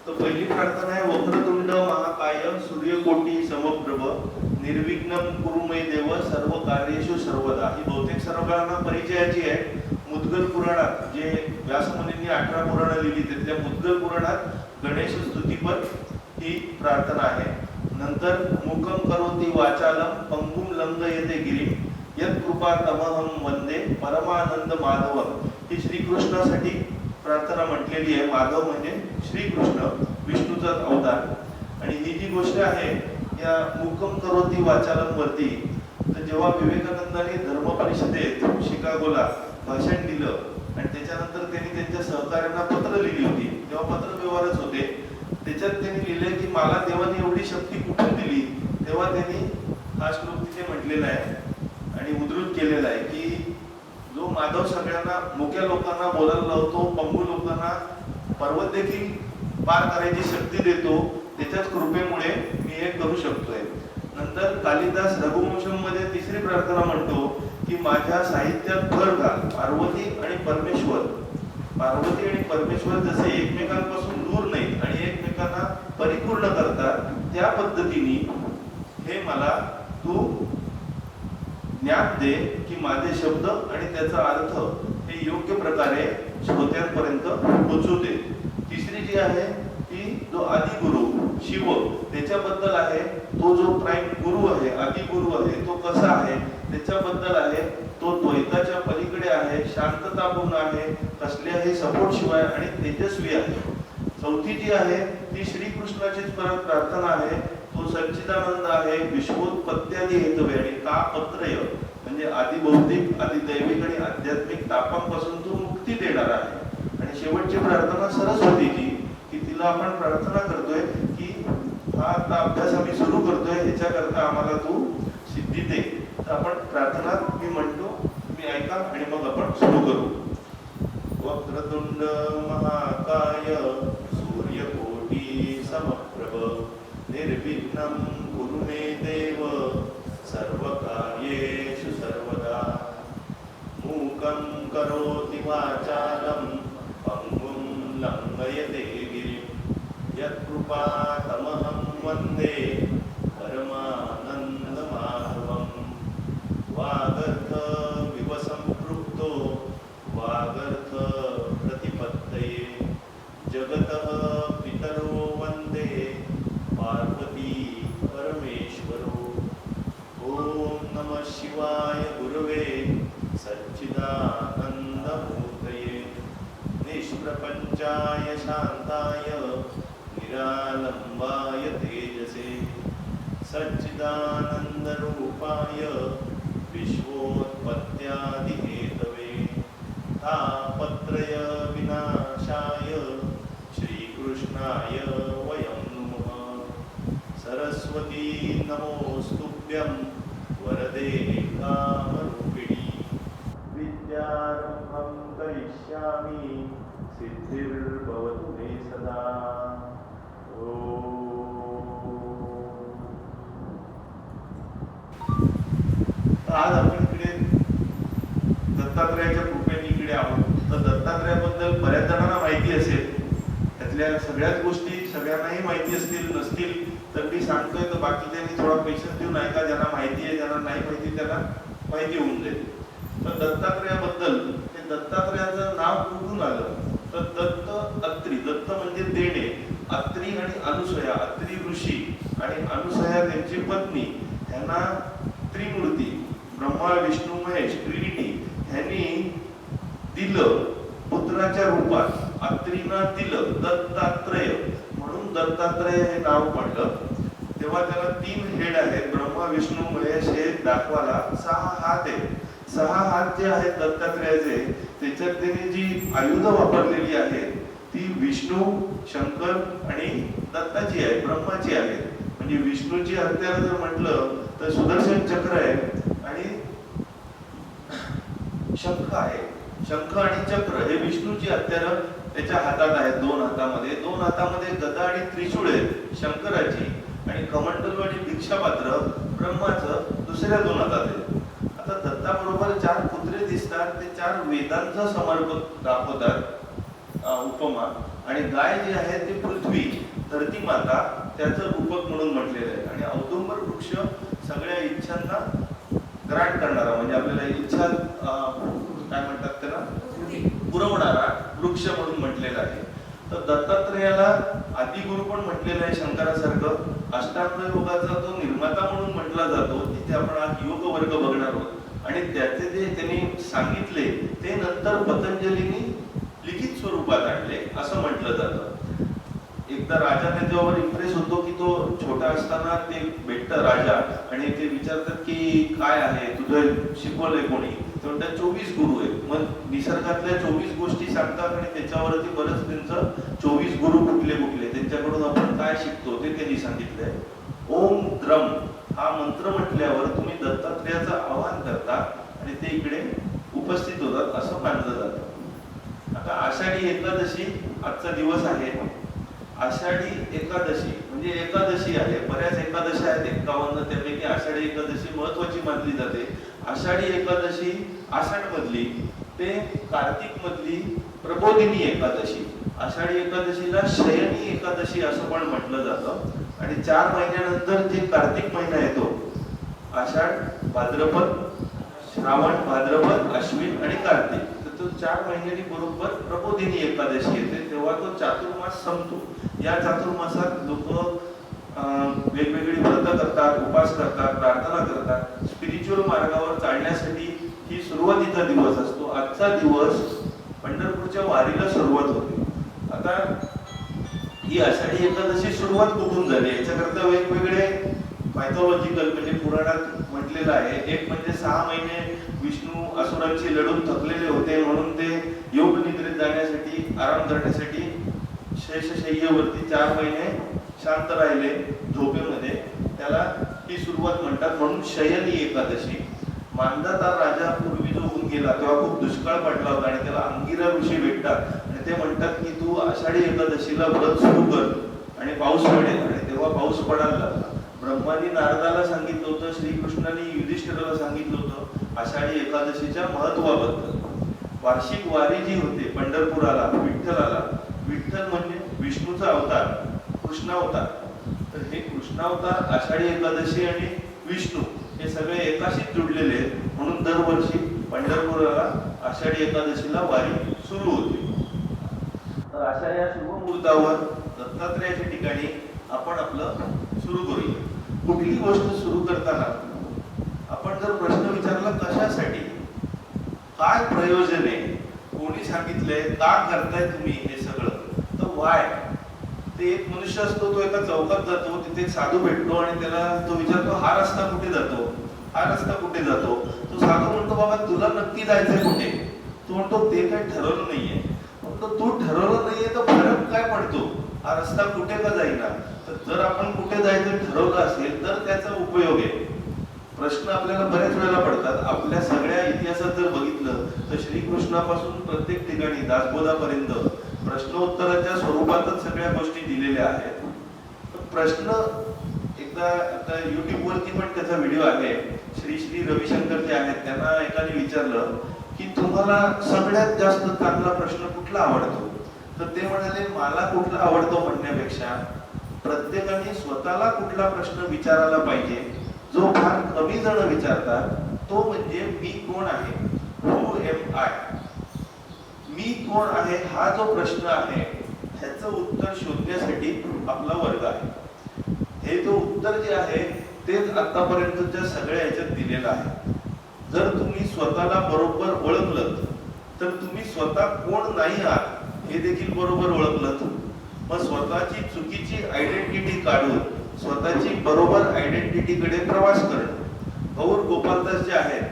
तर पहिली प्रार्थना आहे, वक्रतुंड महाकाय सूर्यकोटी समप्रभ निर्विघ्नं कुरु मे देव सर्व कार्येषु सर्वदा. ही बहुतेक सर्वांना परिचयाची आहे. मुद्गल पुराणात जे व्यासमुनींनी 18 पुराणं लिहिली त्यातल्या मुद्गल पुराणात गणेश स्तुतीपर ही प्रार्थना आहे. नंतर मुखम करोति वाचालम पंगुम लंघयते गिरिम यत् कृपा तमहं वंदे परमानंद माधवम. ही श्रीकृष्णासाठी प्रार्थना म्हटलेली आहे. माधव म्हणजे श्रीकृष्ण, विष्णूचा अवतार. आणि ही जी गोष्ट आहे या मुखम करोति वाचालम वरती, तर जेव्हा विवेकानंदांनी धर्म परिषदेत शिकागोला भाषण दिलं आणि त्याच्यानंतर त्यांनी त्यांच्या सहकार्यांना पत्र लिहिली होती, तेव्हा पत्र व्यवहारच होते, त्याच्यात त्यांनी लिहिले की मला देवाने एवढी शक्ती कुठून दिली. तेव्हा त्यांनी हा श्लोक तिथे म्हटलेला आहे आणि उद्धृत केलेला आहे की जो माधव सगळ्यांना मुक्या लोकांना बोलायला लावतो, पंगू लोकांना पर्वत देखील पार करायची शक्ती देतो, त्याच्याच कृपेमुळे मी हे करू शकतोय. नंतर कालिदास रघुवंशम मध्ये तिसरी प्रार्थना म्हणतो की माझ्या साहित्यात भर घाल. पार्वती आणि परमेश्वर, पार्वती आणि परमेश्वर जसे एकमेकांपासून दूर नाहीत आणि एकमेकांना परिपूर्ण करतात, त्या पद्धतीने हे मला तू ज्ञान दे की माझे शब्द आणि त्याचा अर्थ हे योग्य प्रकारे श्रोत्यांपर्यंत पोहोचू दे. तिसरी जी आहे ती जो आदिगुरु शिव त्याच्याबद्दल आहे. तो जो प्राईम गुरु आहे, आदिगुरु आहे, तो कसा आहे त्याच्याबद्दल आहे. तो द्वैताच्या पलीकडे आहे, शांततापूर्ण आहे, कसल्याही सपोर्ट शिवाय आणि तेजस्वी आहे. चौथी जी आहे ती श्रीकृष्णाचीच परत प्रार्थना आहे. तो सच्चिदानंद आहे, विश्वोत्पत्त्यादी हेतवे आणि तापत्रय म्हणजे आदि भौतिक, आदि दैविक आणि आध्यात्मिक तापांपासून तो मुक्ती देणार आहे. आणि शेवटची प्रार्थना सरस्वतीची, की तिला आपण प्रार्थना करतोय की हा आता अभ्यास आम्ही सुरू करतोय, ह्याच्याकरता आम्हाला तू सिद्धी दे. तर आपण प्रार्थना मी म्हणतो, तुम्ही ऐका आणि मग आपण सुरू करू. वक्रतुंड महाकाय सूर्यकोटी समप्रभ निर्विघ्नं कुरु मे देव सर्वकार्येषु सर्वदा. मूकं करोति वाचालं पंगुं लंघयते गिरिं यत्कृपा तमहं वन्दे परमानंद माधवं. वागर्थ विवसंपृक्तो वागर्थ प्रतिपत्तये जगतः पितरो वन्दे पार्वती परमेश्वरो. ओम नमः शिवाय गुरवे सच्चिदानंदमूर्तये निष्प्रपंचाय शांताय निरालंबाय तेजसे सच्चिदानंदरूपाय विश्वोत्पत्त्यादि हेतवे तापत्रय विनाशाय श्रीकृष्णाय वयं नमः. सरस्वती नमोस्तुभ्यं वरदे कामरूपिणी. विद्यारंभं करिष्यामि सिद्धिर्भवतु मे सदा. आज आपण इकडे दत्तात्रयाच्या कृपेने इकडे आहोत. तर दत्तात्रयाबद्दल बऱ्याच जणांना माहिती असेल, त्यातल्या सगळ्याच गोष्टी सगळ्यांनाही माहिती असतील नसतील, तर मी सांगतोय तर बाकीच्यांनी थोडा पेशन्स देऊन ऐका. ज्यांना माहिती आहे, ज्यांना नाही माहिती त्यांना माहिती होऊन जाईल. तर दत्तात्रयाबद्दल, ते दत्तात्रयाचं नाव कुठून आलं तर दत्त अत्री, दत्त म्हणजे देणे, अत्री आणि अनुसया, अत्री ऋषी आणि अनुसया त्यांची पत्नी, ह्यांना त्रिमूर्ती ब्रह्मा विष्णू महेश ट्रिनिटी ह्यांनी दिलं पुत्राच्या रूपात. अत्रीना दिलं दत्तात्रय म्हणून दत्तात्रय हे नाव पडलं. तेव्हा त्याला 3 हेड आहेत, ब्रह्मा विष्णू महेश हे दाखवायला 6 हात आहेत. 6 हात जे आहेत दत्तात्रयाचे, त्याच्यात त्यांनी जी आयुध वापरलेली आहेत ती विष्णू, शंकर आणि दत्ताची आहे, ब्रह्माची आहे. म्हणजे विष्णूची हत्यार जर म्हटलं तर सुदर्शन चक्र आहे आणि शंख आहे. शंख आणि चक्र हे विष्णूची हत्यार त्याच्या हातात आहेत, 2 हातामध्ये. 2 हातामध्ये गदा आणि त्रिशूळ आहेत शंकराची, आणि कमंडलू आणि भिक्षापात्र ब्रह्माचं दुसऱ्या 2 हातात आहे. आता दत्ताबरोबर 4 कुत्रे दिसतात, ते 4 वेदांचा समर्पक दाखवतात उपमा. आणि गाय जी आहे ती पृथ्वी, धरती माता त्याचं रूपक म्हणून म्हटलेलं आहे. आणि औदुंबर वृक्ष सगळ्या इच्छांना ग्रांट करणारा, म्हणजे आपल्याला इच्छा काय म्हणतात त्याला, पुरवणारा वृक्ष म्हणून म्हटलेला आहे. तर दत्तात्रेयाला आदिगुरु पण म्हटलेलं आहे शंकरासारखं. अष्टांग योगाचा तो निर्माता म्हणून म्हटला जातो. तिथे आपण आज योग वर्ग बघणार आहोत. आणि त्याचे जे त्यांनी सांगितले ते नंतर पतंजलींनी लिखित स्वरूपात आणले असं म्हटलं जातं. एकदा राजा त्याच्यावर इम्प्रेस होतो की तो छोटा असताना ते भेटतं राजा आणि ते विचारतात की काय आहे तुझं शिकवलंय कोणी, ते म्हणतात 24 गुरु आहेत. मग निसर्गातल्या 24 गोष्टी सांगतात आणि त्याच्यावरती बरंच त्यांचं 24 गुरु कुठले कुठले त्यांच्याकडून आपण काय शिकतो ते त्यांनी सांगितलंय. ओम द्रम हा मंत्र म्हटल्यावर तुम्ही दत्तात्रेयाचं आवाहन करता आणि ते इकडे उपस्थित होतात असं मानलं जातं. आता आषाढी एकादशी आजचा दिवस आहे. आषाढी एकादशी म्हणजे एकादशी आहे, बऱ्याच एकादशी आहेत 51, त्यापैकी आषाढी एकादशी महत्वाची मानली जाते. आषाढी एकादशी आषाढ मधली ते कार्तिक मधली प्रबोधिनी एकादशी. आषाढी एकादशीला शयनी एकादशी असं पण म्हटलं जातं. आणि 4 महिन्यानंतर जे कार्तिक महिना येतो, आषाढ, भाद्रपद, श्रावण, भाद्रपद, अश्विन आणि कार्तिक, तर तो 4 महिन्यांनी बरोबर प्रबोधिनी एकादशी येते, तेव्हा तो चातुर्मास संपतो. या चातुर्मासात लोक वेगवेगळी व्रत करतात, उपास करतात, प्रार्थना करतात. स्पिरिच्युअल मार्गावर चालण्यासाठी ही सुरुवातीचा दिवस असतो. आजचा दिवस पंढरपूरच्या वारीला सुरुवात होते. आता ही आषाढी एकादशी सुरुवात कुठून झाली याच्याकरता वेगवेगळे मायथॉलॉजिकल म्हणजे पुराणात म्हटलेलं आहे. एक म्हणजे 6 महिने विष्णू असुरांशी लढून थकलेले होते म्हणून ते योग निद्रेत जाण्यासाठी, आराम करण्यासाठी शेषशय्येवरती 4 महिने शांत राहिले झोपेमध्ये. त्याला ही सुरुवात म्हणतात, म्हणून शयनी एकादशी. मांधाता राजा पूर्वी जो होऊन गेला तेव्हा खूप दुष्काळ पडला होता आणि त्याला अंगिरा ऋषी भेटतात आणि ते म्हणतात की तू आषाढी एकादशीला व्रत सुरू कर आणि पाऊस पडेल. आणि तेव्हा पाऊस पडायला लागला. ब्रह्मानी नारदाला सांगितलं होतं, श्रीकृष्णाने युधिष्ठिराला सांगितलं होतं आषाढी एकादशीच्या महत्वाबद्दल. वार्षिक वारी जी होते पंढरपुराला विठ्ठलाला, विठ्ठल म्हणजे विष्णूचा अवतार, कृष्णावतार. तर हे कृष्णावतार, आषाढी एकादशी आणि विष्णू हे सगळे एकाशीच जुडलेले आहेत. म्हणून दरवर्षी पंढरपुराला आषाढी एकादशीला वारी सुरू होते. तर अशा या शुभ मुहूर्तावर दत्तात्रेयाच्या ठिकाणी आपण आपलं सुरू करूया. कुठली गोष्ट सुरू करताना आपण जर प्रश्न विचारला कशासाठी, काय प्रयोजन आहे, कोणी सांगितलंय, का करताय तुम्ही हे सगळं, तर वाय. ते एक मनुष्य असतो, तो एका चौकात जातो, तिथे एक साधू भेटतो आणि त्याला तो विचारतो हा रस्ता कुठे जातो, हा रस्ता कुठे जातो. तो साधू म्हणतो बाबा तुला नक्की जायचंय कुठे. तो म्हणतो ते काही ठरवलं नाहीये. म्हणतो तू ठरवलं नाहीये तर फरक काय पडतो, हा रस्ता कुठे का जाईना. तर जर आपण कुठे जायचं ठरवलं असेल तर त्याचा उपयोग आहे. प्रश्न आपल्याला बऱ्याच वेळेला पडतात. आपल्या सगळ्या इतिहासात जर बघितलं तर श्रीकृष्णापासून प्रत्येक ठिकाणी दासबोधापर्यंत प्रश्नोत्तराच्या स्वरूपातच सगळ्या गोष्टी दिलेल्या आहेत. प्रश्न एकदा आता युट्यूब वरती पण त्याचा व्हिडिओ आहे. श्री श्री रविशंकर जे आहेत त्यांना एकाने विचारलं की तुम्हाला सगळ्यात जास्त चांगला प्रश्न कुठला आवडतो. तर ते म्हणाले मला कुठला आवडतो म्हणण्यापेक्षा प्रत्येकाने स्वतःला कुठला प्रश्न विचारायला पाहिजे जो फार कमी जण विचारतात, तो म्हणजे मी कोण आहे, हू एम आय. मी कोण आहे हा जो प्रश्न आहे ह्याचं उत्तर शोधण्यासाठी आपला वर्ग आहे. हे जो उत्तर जे आहे तेच आतापर्यंतच्या सगळ्या ह्याच्यात दिलेलं आहे. जर तुम्ही स्वतःला बरोबर ओळखलं तर तुम्ही स्वतः कोण नाही आहात हे देखील बरोबर ओळखलं. मग स्वतःची चुकीची आयडेंटिटी काढून स्वतःची बरोबर आयडेंटिटीकडे प्रवास करणं. गौर गोपालदास जे आहेत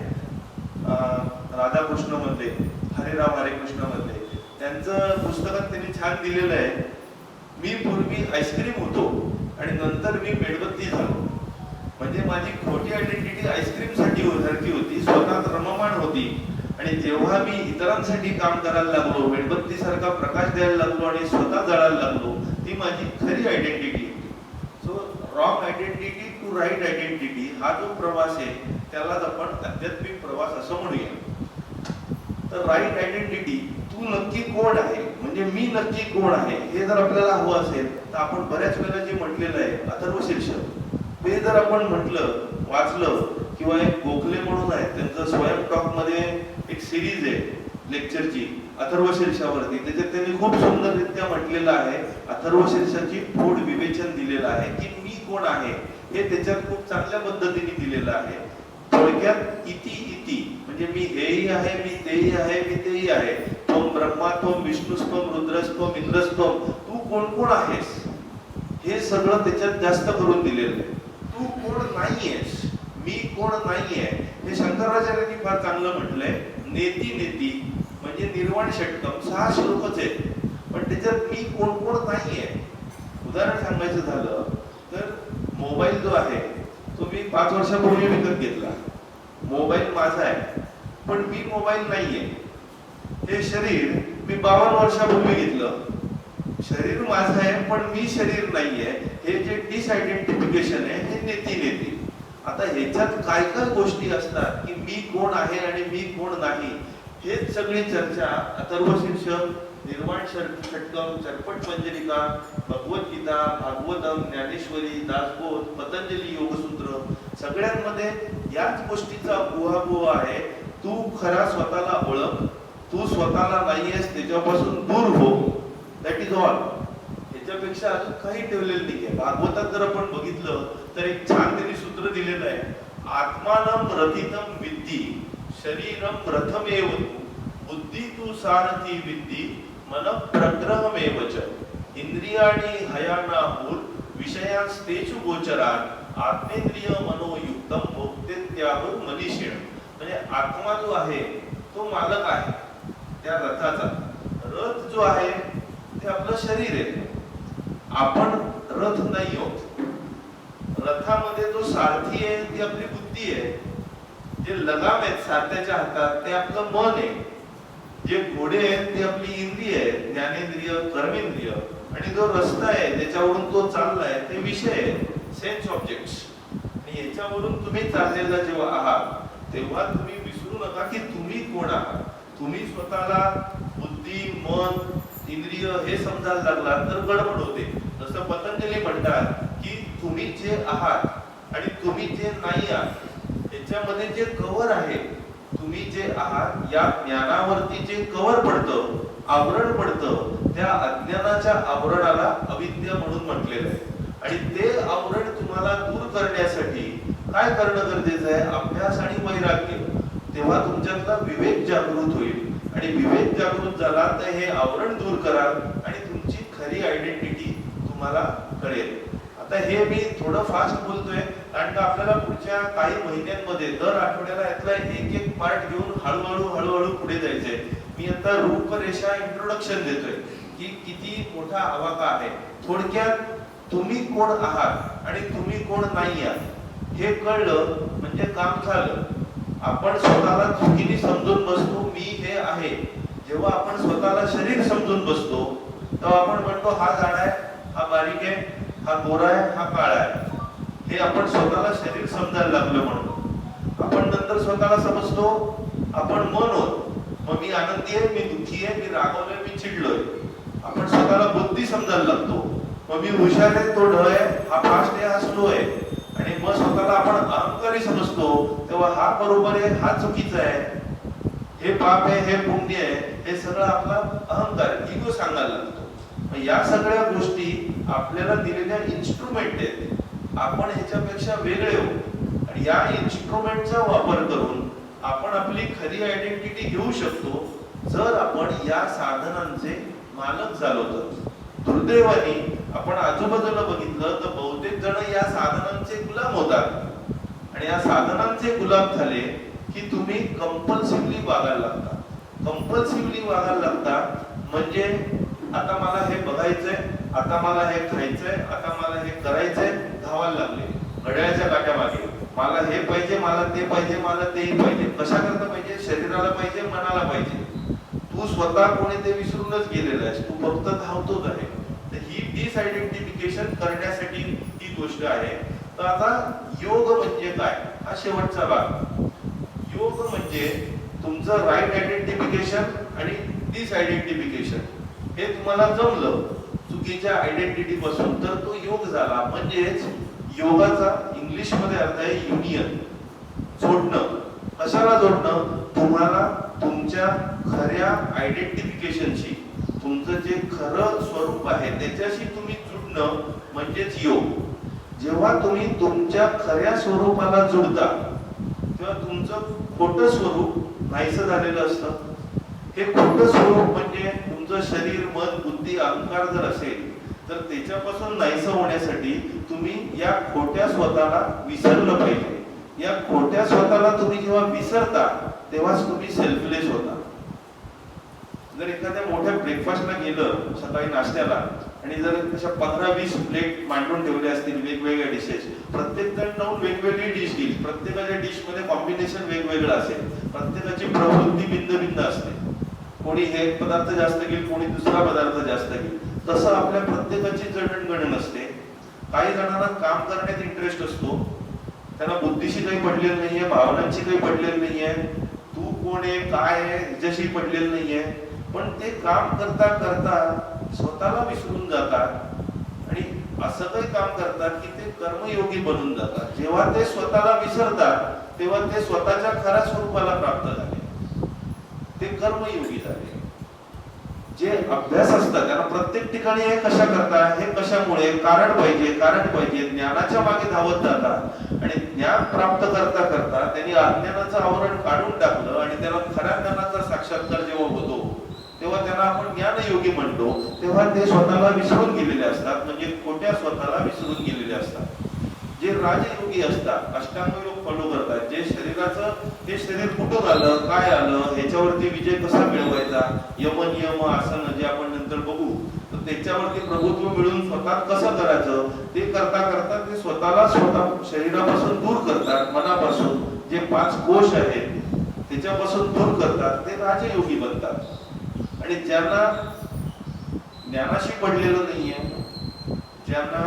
राधाकृष्ण मधले, हरे राम हरे कृष्ण मधले, त्यांचं पुस्तकात त्यांनी छान दिलेलं आहे, मी पूर्वी आईस्क्रीम होतो आणि नंतर मी मेणबत्ती झालो. म्हणजे माझी खोटी आयडेंटिटी आईस्क्रीम साठी सारखी होती, स्वतः रममाण होती. आणि जेव्हा मी इतरांसाठी काम करायला लागलो, मेणबत्ती सारखा प्रकाश द्यायला लागलो आणि स्वतः जळायला लागलो, ती माझी खरी identity. So wrong identity to right identity हा जो प्रवास आहे त्यालाच आपण आध्यात्मिक प्रवास असं म्हणूया. तर राईट आयडेंटिटी, तू नक्की कोण आहे म्हणजे म्हणजे मी नक्की कोण आहे हे जर आपल्याला हवं असेल तर आपण बऱ्याच वेळेला जे म्हटलेलं आहे अथर्वशीर्ष, ते जर आपण म्हटलं, वाचलं, किंवा एक गोखले म्हणून आहे त्यांचं स्वयं टॉक मध्ये एक सिरीज आहे लेक्चरची अथर्वशीर्षावरती, त्याच्यात त्यांनी खूप सुंदररित्या म्हटलेलं आहे, अथर्वशीर्षाची फोड विवेचन दिलेलं आहे की मी कोण आहे हे त्याच्यात खूप चांगल्या पद्धतीने दिलेलं आहे. थोडक्यात इति इति म्हणजे मी हेही आहे, मी तेही आहे, मी तेही आहे, त्वम ब्रह्मा, त्वम विष्णुस्त्वम रुद्रस्त्वम इंद्रस्त्वम, तू कोण कोण आहेस हे सगळं त्याच्यात जास्त करून दिलेलं आहे. तू कोण नाहीयेस, मी कोण नाहीये हे शंकराचार्यांनी फार चांगलं म्हटलंय. नेती नेती म्हणजे निर्वाण षटकम 6 श्लोकच आहेत, पण त्याच्यात मी कोण कोण नाहीये. उदाहरण सांगायचं झालं तर मोबाईल जो आहे तो मी 5 वर्षापूर्वी विकत घेतला. मोबाईल माझा आहे पण मी मोबाईल नाहीये. हे शरीर मी 52 वर्षापूर्वी घेतलं. शरीर माझं आहे पण मी शरीर नाहीये. हे जे डिसआयडेंटिफिकेशन आहे हे नेती नेती. आता ह्याच्यात काय काय गोष्टी असतात की मी कोण आहे आणि मी कोण नाही, हेच सगळी चर्चा अथर्वशीर्ष, निर्वाण षटकम, चरपट मंजरिका, भगवद्गीता, भागवतम, ज्ञानेश्वरी, दासबोध, पतंजली योगसूत्र, सगळ्यांमध्ये याच गोष्टीचा उहापोह आहे. तू खरा स्वतःला ओळख, तू स्वतःला नाहीयेस त्याच्यापासून दूर हो, दॅट इज ऑल. ह्याच्यापेक्षा अजून काही ठेवलेलं नाहीये. भागवतात जर आपण बघितलं तर एक छान त्यांनी सूत्र दिलेलं आहे, आत्मानं रथितम विद्धी शरीरम रथमेव बुद्धी तू सारथी विद्धी मन प्रग्रहमेव च इंद्रियाणि हयानाहुर विषयांस्तेषु गोचरात् आत्मेंद्रिय मनोयुक्तम भोक्तेत्याहुर मनीषिण. म्हणजे आत्मा जो आहे तो मालक आहे त्या रथाचा. रथ जो आहे ते आपलं शरीर आहे, आपण रथ नाही आहोत. रथामध्ये जो सारथी आहे ती आपली बुद्धी आहे, जे लगाम आहेत सारथ्याच्या हातात ते आपलं मन आहे, जे घोडे आहेत ते आपली इंद्रिय आहे, ज्ञानेंद्रिय, कर्मेंद्रिय, आणि जो रस्ता आहे ज्याच्यावरून तो चाललाय ते विषय आहे, सेन्स ऑब्जेक्ट्स. आणि याच्यावरून तुम्ही चाललेला जेव्हा आहात तेव्हा तुम्ही विसरू नका की तुम्ही कोण आहात. तुम्ही स्वतःला बुद्धी, मन, इंद्रिय हे समजायला लागला तर गडबड होते. जसं पतंजली म्हणतात की तुम्ही जे आहात आणि तुम्ही जे नाही आहात याच्यामध्ये जे कव्हर आहे, तुम्ही जे आहात या ज्ञानावरती जे कव्हर पडतं, आवरण पडतं, त्या अज्ञानाच्या आवरणाला अविद्या म्हणून म्हटलेलं आहे. आणि ते आवरण तुम्हाला दूर करण्यासाठी काय करणं गरजेचं आहे? अभ्यास आणि वैराग्य. तेव्हा तुमच्यातला विवेक जागृत होईल, आणि विवेक जागृत झाला तर हे आवरण दूर कराल आणि तुमची खरी आयडेंटिटी तुम्हाला कळेल. आता हे मी थोडं फास्ट बोलतोय कारण का आपल्याला पुढच्या काही महिन्यांमध्ये दर आठवड्याला यातला एक पार्ट घेऊन हळूहळू पुढे जायचंय. मी आता रूपरेषा इंट्रोडक्शन देतोय की किती मोठा आवाका आहे. थोडक्यात तुम्ही कोण आहात आणि तुम्ही कोण नाही आहात हे कळलं म्हणजे काम झालं. आपण स्वतःला चुकीने समजून बसतो मी हे आहे. जेव्हा आपण स्वतःला शरीर समजून बसतो तेव्हा आपण म्हणतो हा जाड आहे, हा बारीक आहे, हा गोरा आहे, हा काळा आहे. हे आपण स्वतःला शरीर समजायला लागलो म्हणून. आपण नंतर स्वतःला समजतो आपण मन होत. मग मी आनंदी आहे, मी दुःखी आहे, मी रागवलोय, मी चिडलोय. आपण स्वतःला बुद्धी समजायला लागतो. मग मी हुशार आहे, तो ढ आहे, हा फास्ट आहे, हा स्लो आहे. आणि मग स्वतःला आपण अहंकारी समजतो तेव्हा हा बरोबर आहे, हा चुकीचा आहे, हे पाप आहे, हे पुण्य आहे, हे सगळं आपला अहंकार, इगो सांगायला लागतो. या सगळ्या गोष्टी आपल्याला दिलेल्या इन्स्ट्रुमेंट आहेत. आपण ह्याच्यापेक्षा वेगळे होऊ आणि या इन्स्ट्रुमेंटचा वापर करून आपण आपली खरी आयडेंटिटी घेऊ शकतो जर आपण या साधनांचे मालक झालो तर. दुर्दैवाने आपण आजूबाजूला बघितलं तर बहुतेक जण या साधनांचे गुलाम होतात आणि या साधनांचे गुलाम झाले की तुम्ही कंपल्सिव्हली वागायला लागता. कंपल्सिव्हली वागायला लागता म्हणजे आता मला हे बघायचंय, आता मला हे खायचंय, आता मला हे करायचंय, धावायला लागले घड्याळाच्या काट्यामागे. मला हे पाहिजे, मला ते पाहिजे, मला तेही पाहिजे. कशा करता पाहिजे? शरीराला पाहिजे, मनाला पाहिजे. तू स्वतः कोणी ते विसरूनच गेलेला आहेस, तू फक्त धावतोच आहे. तर ही डिसआयडेंटिफिकेशन करण्यासाठी ही गोष्ट आहे. तर आता योग म्हणजे काय हा शेवटचा भाग. योग म्हणजे तुमचं राईट आयडेंटिफिकेशन आणि डिसआयडेंटिफिकेशन. हे तुम्हाला जमलं चुकीच्या आयडेंटिटी पासून, तर तो योग झाला. म्हणजेच योगाचा इंग्लिश मध्ये अर्थ आहे युनियन, जोडणं. कशाला जोडणं? तुम्हाला तुमच्या खऱ्या आयडेंटिफिकेशनशी, तुमचं जे खरं स्वरूप आहे त्याच्याशी तुम्ही जुडणं म्हणजेच योग. जेव्हा तुम्ही तुमच्या खऱ्या स्वरूपाला जुडता तेव्हा तुमचं खोटं स्वरूप नाहीसं झालेलं असतं. हे खोटं स्वरूप म्हणजे तुमचं शरीर, मन, बुद्धी, अहंकार जर असेल तर त्याच्यापासून नाहीसं होण्यासाठी तुम्ही या खोट्या स्वतःला विसरलं पाहिजे. या खोट्या स्वतःला तुम्ही जेव्हा विसरता तेव्हाच तुम्ही सेल्फलेस होता. जर एखाद्या मोठ्या ब्रेकफास्टला गेलं सकाळी नाश्त्याला आणि जर तशा 15-20 प्लेट मांडून ठेवले असतील वेगवेगळ्या डिशेस, प्रत्येक जण जाऊन वेगवेगळी डिश घेईल, प्रत्येकाच्या डिश मध्ये कॉम्बिनेशन वेगवेगळं असेल, प्रत्येकाची प्रवृत्ती भिन्न भिन्न असते. कोणी हे पदार्थ जास्त घेईल, कोणी दुसरा पदार्थ जास्त घेईल. तसं आपल्या प्रत्येकाची जडणघडण असते. काही जणांना काम करण्यात इंटरेस्ट असतो, त्यांना बुद्धीशी काही पडलेलं नाहीये, भावनांची काही पडलेलं नाहीये, तू कोण आहे काय आहे ह्याच्याशी पडलेलं नाहीये, पण ते काम करता करता स्वतःला विसरून जातात आणि असं काही काम करतात की ते कर्मयोगी बनून जातात. जेव्हा ते स्वतःला विसरतात तेव्हा ते स्वतःच्या खऱ्या स्वरूपाला प्राप्त झाले, ते कर्मयोगी झाले. जे अभ्यास असतात त्यांना प्रत्येक ठिकाणी हे कशा करता, हे कशामुळे, कारण पाहिजे, ज्ञानाच्या मागे धावत जातात आणि ज्ञान प्राप्त करता करता त्यांनी अज्ञानाचं आवरण काढून टाकलं आणि त्याला खऱ्या ज्ञानाचा साक्षात्कार जेव्हा होतो तेव्हा त्यांना आपण ज्ञानयोगी म्हणतो. तेव्हा ते स्वतःला विसरून गेलेले असतात, म्हणजे खोट्या स्वतःला विसरून गेलेले असतात. जे राजयोगी असतात, अष्टांग योग फॉलो करतात, जे शरीराचं, हे शरीर कुठं आलं, काय आलं, ह्याच्यावरती विजय कसा मिळवायचा, यम नियम आसन जे आपण नंतर बघू, तर त्याच्यावरती प्रभुत्व मिळवून स्वतः कसं करायचं ते करता करता ते स्वतःला स्वतः शरीरापासून दूर करतात, मनापासून जे 5 कोश आहेत त्याच्यापासून दूर करतात, ते राजयोगी बनतात. आणि ज्यांना ज्ञानाशी पडलेलं नाहीये, ज्यांना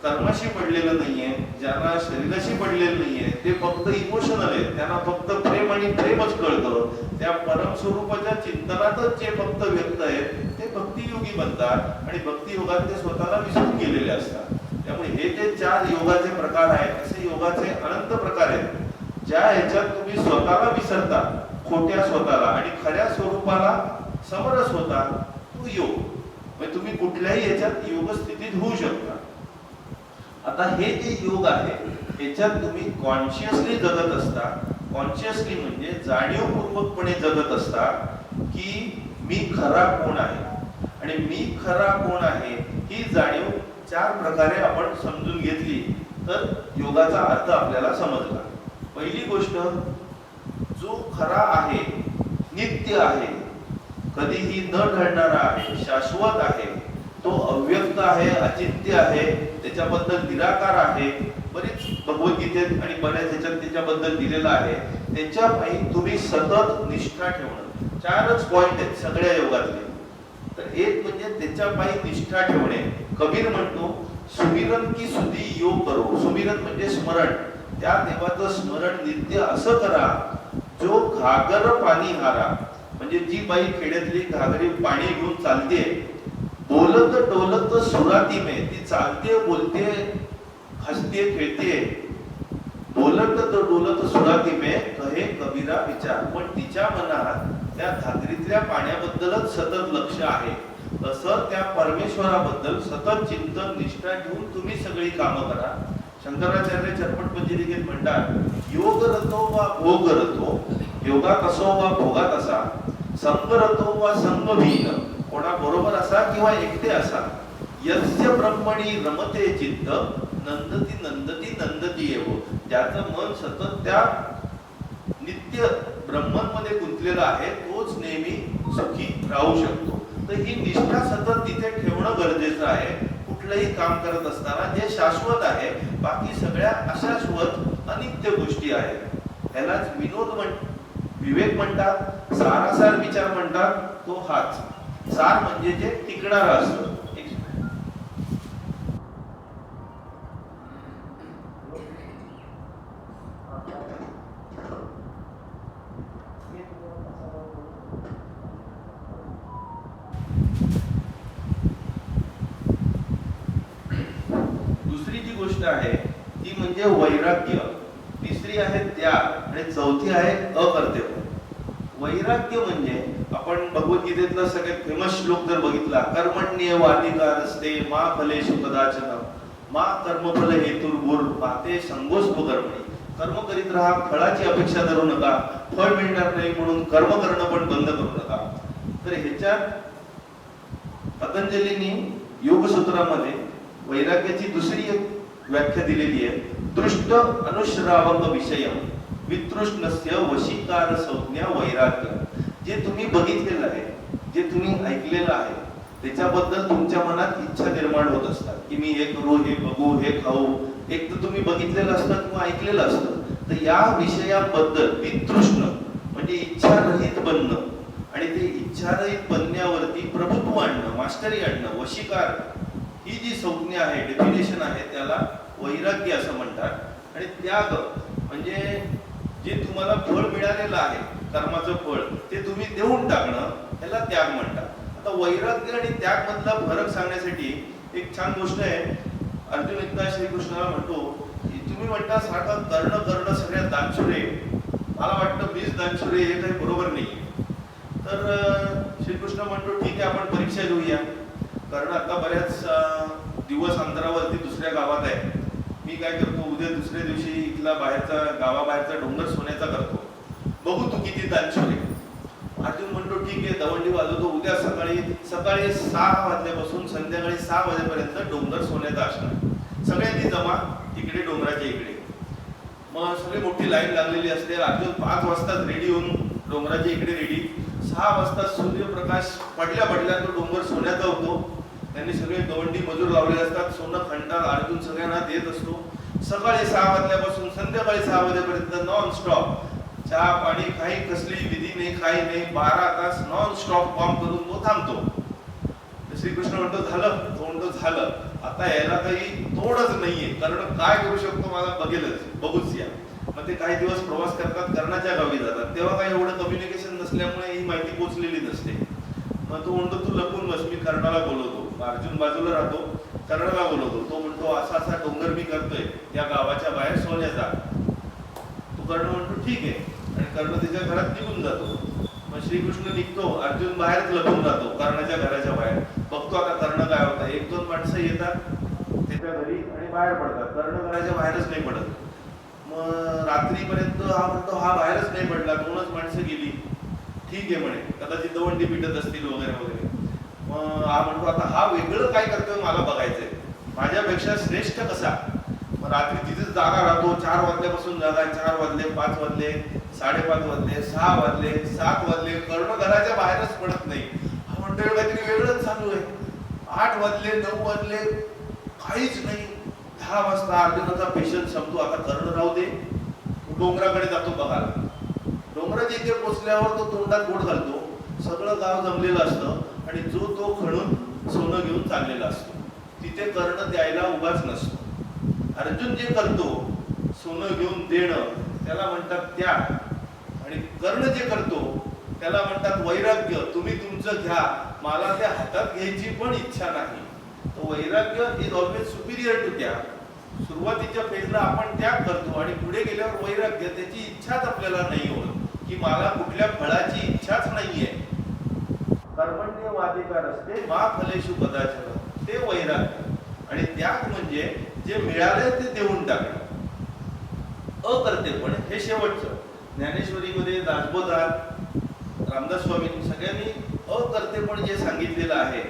कर्माशी पडलेलं नाहीये, ज्यांना शरीराशी पडलेलं नाहीये, ते फक्त इमोशनल आहेत, त्यांना फक्त प्रेम आणि प्रेमच कळतं, त्या परम स्वरूपाच्या चिंतनातच जे फक्त व्यक्त आहेत ते भक्तियोगी बनतात आणि भक्ती योगात ते स्वतःला विसरून गेलेले असतात. त्यामुळे हे जे 4 योगाचे प्रकार आहेत, असे योगाचे अनंत प्रकार आहेत ज्या ह्याच्यात तुम्ही स्वतःला विसरता, खोट्या स्वतःला, आणि खऱ्या स्वरूपाला समरस होता, तो योग. म्हणजे तुम्ही कुठल्याही याच्यात योग स्थितीत होऊ शकता. आता हे जे योग आहे याच्यात तुम्ही कॉन्शियसली जगत असता. कॉन्शियसली म्हणजे जाणीवपूर्वकपणे जगत असता की मी खरा कोण आहे, आणि मी खरा कोण आहे ही जाणीव 4 प्रकारे आपण समजून घेतली तर योगाचा अर्थ आपल्याला समजला. पहिली गोष्ट, जो खरा आहे, नित्य आहे, कधीही न ढळणारा आहे, शाश्वत आहे, तो अव्यक्त आहे, अचिंत्य आहे, त्याच्याबद्दल निराकार आहे. बरीच भगवद्गीतेत आणि बऱ्याच ह्याच्यात त्याच्याबद्दल दिलेलं आहे. त्याच्यापायी तुम्ही सतत निष्ठा ठेवणं. 4च पॉइंट आहेत सगळ्या योगातले. तर एक म्हणजे त्याच्यापायी निष्ठा ठेवणे. कबीर म्हणतो सुमिरन की सुधी योग करो. सुमिरन म्हणजे स्मरण, त्या देवाचं स्मरण नित्य असं करा जो घागर पाणी हारा. म्हणजे जी बाई खेड्यातली घागरी पाणी घेऊन चालते, बोलत डोलत सुराती में, ती चालते, बोलते, हसते, खेळते, बोलत डोलत सुराती में कहे कबीरा विचार. पण तिच्या मनात त्या घागरीतल्या पाण्याबद्दलच सतत लक्ष आहे. तसं त्या परमेश्वराबद्दल सतत चिंतन निष्ठा घेऊन तुम्ही सगळी कामं करा. शंकराचार्य चरपट पंचदीकेत म्हणतात योग रतो वा भोग रतो, योगात असो वा भोगात असा, संग रतो वा संगहीन, कोणा बरोबर असा किंवा एकटे असा, यस्य ब्रह्मणी रमते चित्त, नंदती नंदती नंदती एव. ज्याचं मन सतत त्या नित्य ब्रह्ममध्ये गुंतलेला आहे तोच नेहमी सुखी राहू शकतो. तर ही निष्ठा सतत तिथे ठेवणं गरजेचं आहे कुठलंही काम करत असताना. जे शाश्वत आहे, बाकी सगळ्या अशाश्वत अनित्य गोष्टी आहेत. ह्यालाच विवेक म्हणतात, सारासार विचार म्हणतात. तो हाच सार म्हणजे जे टिकणारा असतं. आहे ती म्हणजे वैराग्य, तिसरी आहे त्याग आणि चौथी आहे अकर्तव्य. वैराग्य म्हणजे आपण भगवद्गीतेतला सगळ्यात फेमस श्लोक जर बघितला, कर्मण्येवाधिकारस्ते मा फलेषु कदाचन मा कर्मफल हेतुर्भुर पाते संगोष्ठकर्मणी. कर्म करीत राहा, फळाची अपेक्षा धरू नका, फळ मिळणार नाही म्हणून कर्म करणं पण बंद करू नका. तर ह्याच्यात पतंजलींनी योगसूत्रामध्ये वैराग्याची दुसरी एक व्याख्या दिलेली आहे. दृष्ट अनुश्रावक विषयम वितृष्णस्य वशीकार संज्ञा वैराग्य. जे तुम्ही बघितलेलं आहे, जे तुम्ही ऐकलेलं आहे, त्याच्याबद्दल तुमच्या मनात इच्छा निर्माण होत असतात की मी हे करू, हे बघू, हे खाऊ. एक तर तुम्ही बघितलेलं असतं किंवा ऐकलेलं असतं. तर या विषयाबद्दल वितृष्ण म्हणजे इच्छारहित बनणं आणि ते इच्छारहित बनण्यावरती प्रभुत्व आणणं, मास्टरी आणणं, वशीकार, ही जी संज्ञा आहे, डेफिनेशन आहे, त्याला वैराग्य असं म्हणतात. आणि त्याग म्हणजे जे तुम्हाला फळ मिळालेलं आहे, कर्माचं फळ, ते तुम्ही देऊन टाकणं, त्याला त्याग म्हणतात. आता वैराग्य आणि त्याग मधला फरक सांगण्यासाठी एक छान गोष्ट आहे. अर्जुन एकदा श्रीकृष्णाला म्हणतो की तुम्ही म्हणता सारखं कर्ण सगळ्यात दानशुरे, मला वाटतं 20 दानशुरे, हे काही बरोबर नाही. तर श्रीकृष्ण म्हणतो ठीक आहे, आपण परीक्षा घेऊया. कर्ण आता बऱ्याच दिवस अंतरावरती दुसऱ्या गावात आहे. मी काय करतो, उद्या दुसऱ्या दिवशी इथला बाहेरचा, गावाबाहेरचा डोंगर सोन्याचा करतो, बघू तू किती दानशुरे. अर्जुन म्हणतो ठीक आहे, दवंडी वाजवतो. उद्या सकाळी 6 वाजल्यापासून संध्याकाळी 6 वाजेपर्यंत डोंगर सोन्याचा असणार. सगळ्यांनी जमा इकडे डोंगराच्या इकडे. मग सगळी मोठी लाईन लागलेली असते. अर्जुन 5 वाजताच रेडी होऊन डोंगराच्या इकडे रेडी. 6 वाजता सूर्यप्रकाश पडल्या तो डोंगर सोन्याचा होतो. त्यांनी सगळे दवंडी मजूर लावलेले असतात, सोनं खंडात अर्जुन सगळ्यांना देत असतो. सकाळी 6 वाजल्यापासून संध्याकाळी 6 वाजेपर्यंत नॉन स्टॉप चहा पाणी, काही कसली विधी नाही, काही नाही, 12 तास नॉन स्टॉप काम करून तो थांबतो. श्रीकृष्ण म्हणतो झालं, तो म्हणतो झालं, आता यायला काही तोडच नाहीये, कारण काय करू शकतो मला बघूच या. मग ते काही दिवस प्रवास करतात, कर्णाच्या गावी जातात. तेव्हा काही एवढं कम्युनिकेशन नसल्यामुळे ही माहिती पोहोचलेली नसते. मग तो म्हणतो तू लपून बस, मी कर्णाला बोलवतो. अर्जुन बाजूला राहतो, कर्णाला बोलवतो. तो म्हणतो असा असा डोंगर मी करतोय या गावाच्या बाहेर सोन्याचा. तो कर्ण म्हणतो ठीक आहे, आणि कर्ण त्याच्या घरात निघून जातो. मग श्रीकृष्ण निघतो, अर्जुन बाहेरच लपून राहतो कर्णाच्या घराच्या बाहेर. बघतो आता कर्ण काय होतं. 1-2 माणसं येतात त्याच्या घरी आणि बाहेर पडतात. कर्ण घराच्या बाहेरच नाही पडत. मग रात्रीपर्यंत हा म्हणतो हा बाहेरच नाही पडला, 2च माणसं गेली, ठीक आहे म्हणे, कदाचित दवंडी पिटत असतील वगैरे वगैरे. मग हा म्हणतो आता हा वेगळं काय करतोय मला बघायचंय, माझ्यापेक्षा श्रेष्ठ कसा. मग रात्री तिथेच जागा राहतो. 4 वाजल्यापासून जागा. 4 वाजले, 5 वाजले, 5:30 वाजले, 6 वाजले, 7 वाजले, कर्ण घराच्या बाहेरच पडत नाही. हा म्हणतोय काहीतरी वेगळंच चालू आहे. 8 वाजले, 9 वाजले, काहीच नाही. 10 वाजता अर्जुनाचा पेशन्स संपतो. आता कर्ण राहू दे, डोंगराकडे जातो बघायला. डोंगराच्या इथे पोचल्यावर तो तोंडात बोट घालतो. सगळं गाव जमलेलं असतं आणि जो तो खणून सोनं घेऊन चाललेला असतो. तिथे कर्ण द्यायला उभाच नसतो. अर्जुन जे करतो सोनं घेऊन देणं, त्याला म्हणतात त्याग. आणि कर्ण जे करतो त्याला म्हणतात वैराग्य. तुम्ही तुमचं घ्या, मला त्या हातात घ्यायची पण इच्छा नाही. तो वैराग्य इज ऑलवेज सुपिरियर टू त्याग. सुरुवातीच्या फेजला आपण त्याग करतो आणि पुढे गेल्यावर वैराग्य, त्याची इच्छाच आपल्याला नाही होत की मला कुठल्या फळाची इच्छाच नाहीये. कर्मण्येवाधिकार असते मा फलेषु कदाचन, ते वैराग्य. आणि त्याग म्हणजे जे मिळाले ते देऊन टाकणं. अकर्तेपण हे शेवटचं. ज्ञानेश्वरीमध्ये दासबोधात रामदास स्वामींनी सगळ्यांनी अकर्तेपण जे सांगितलेलं आहे.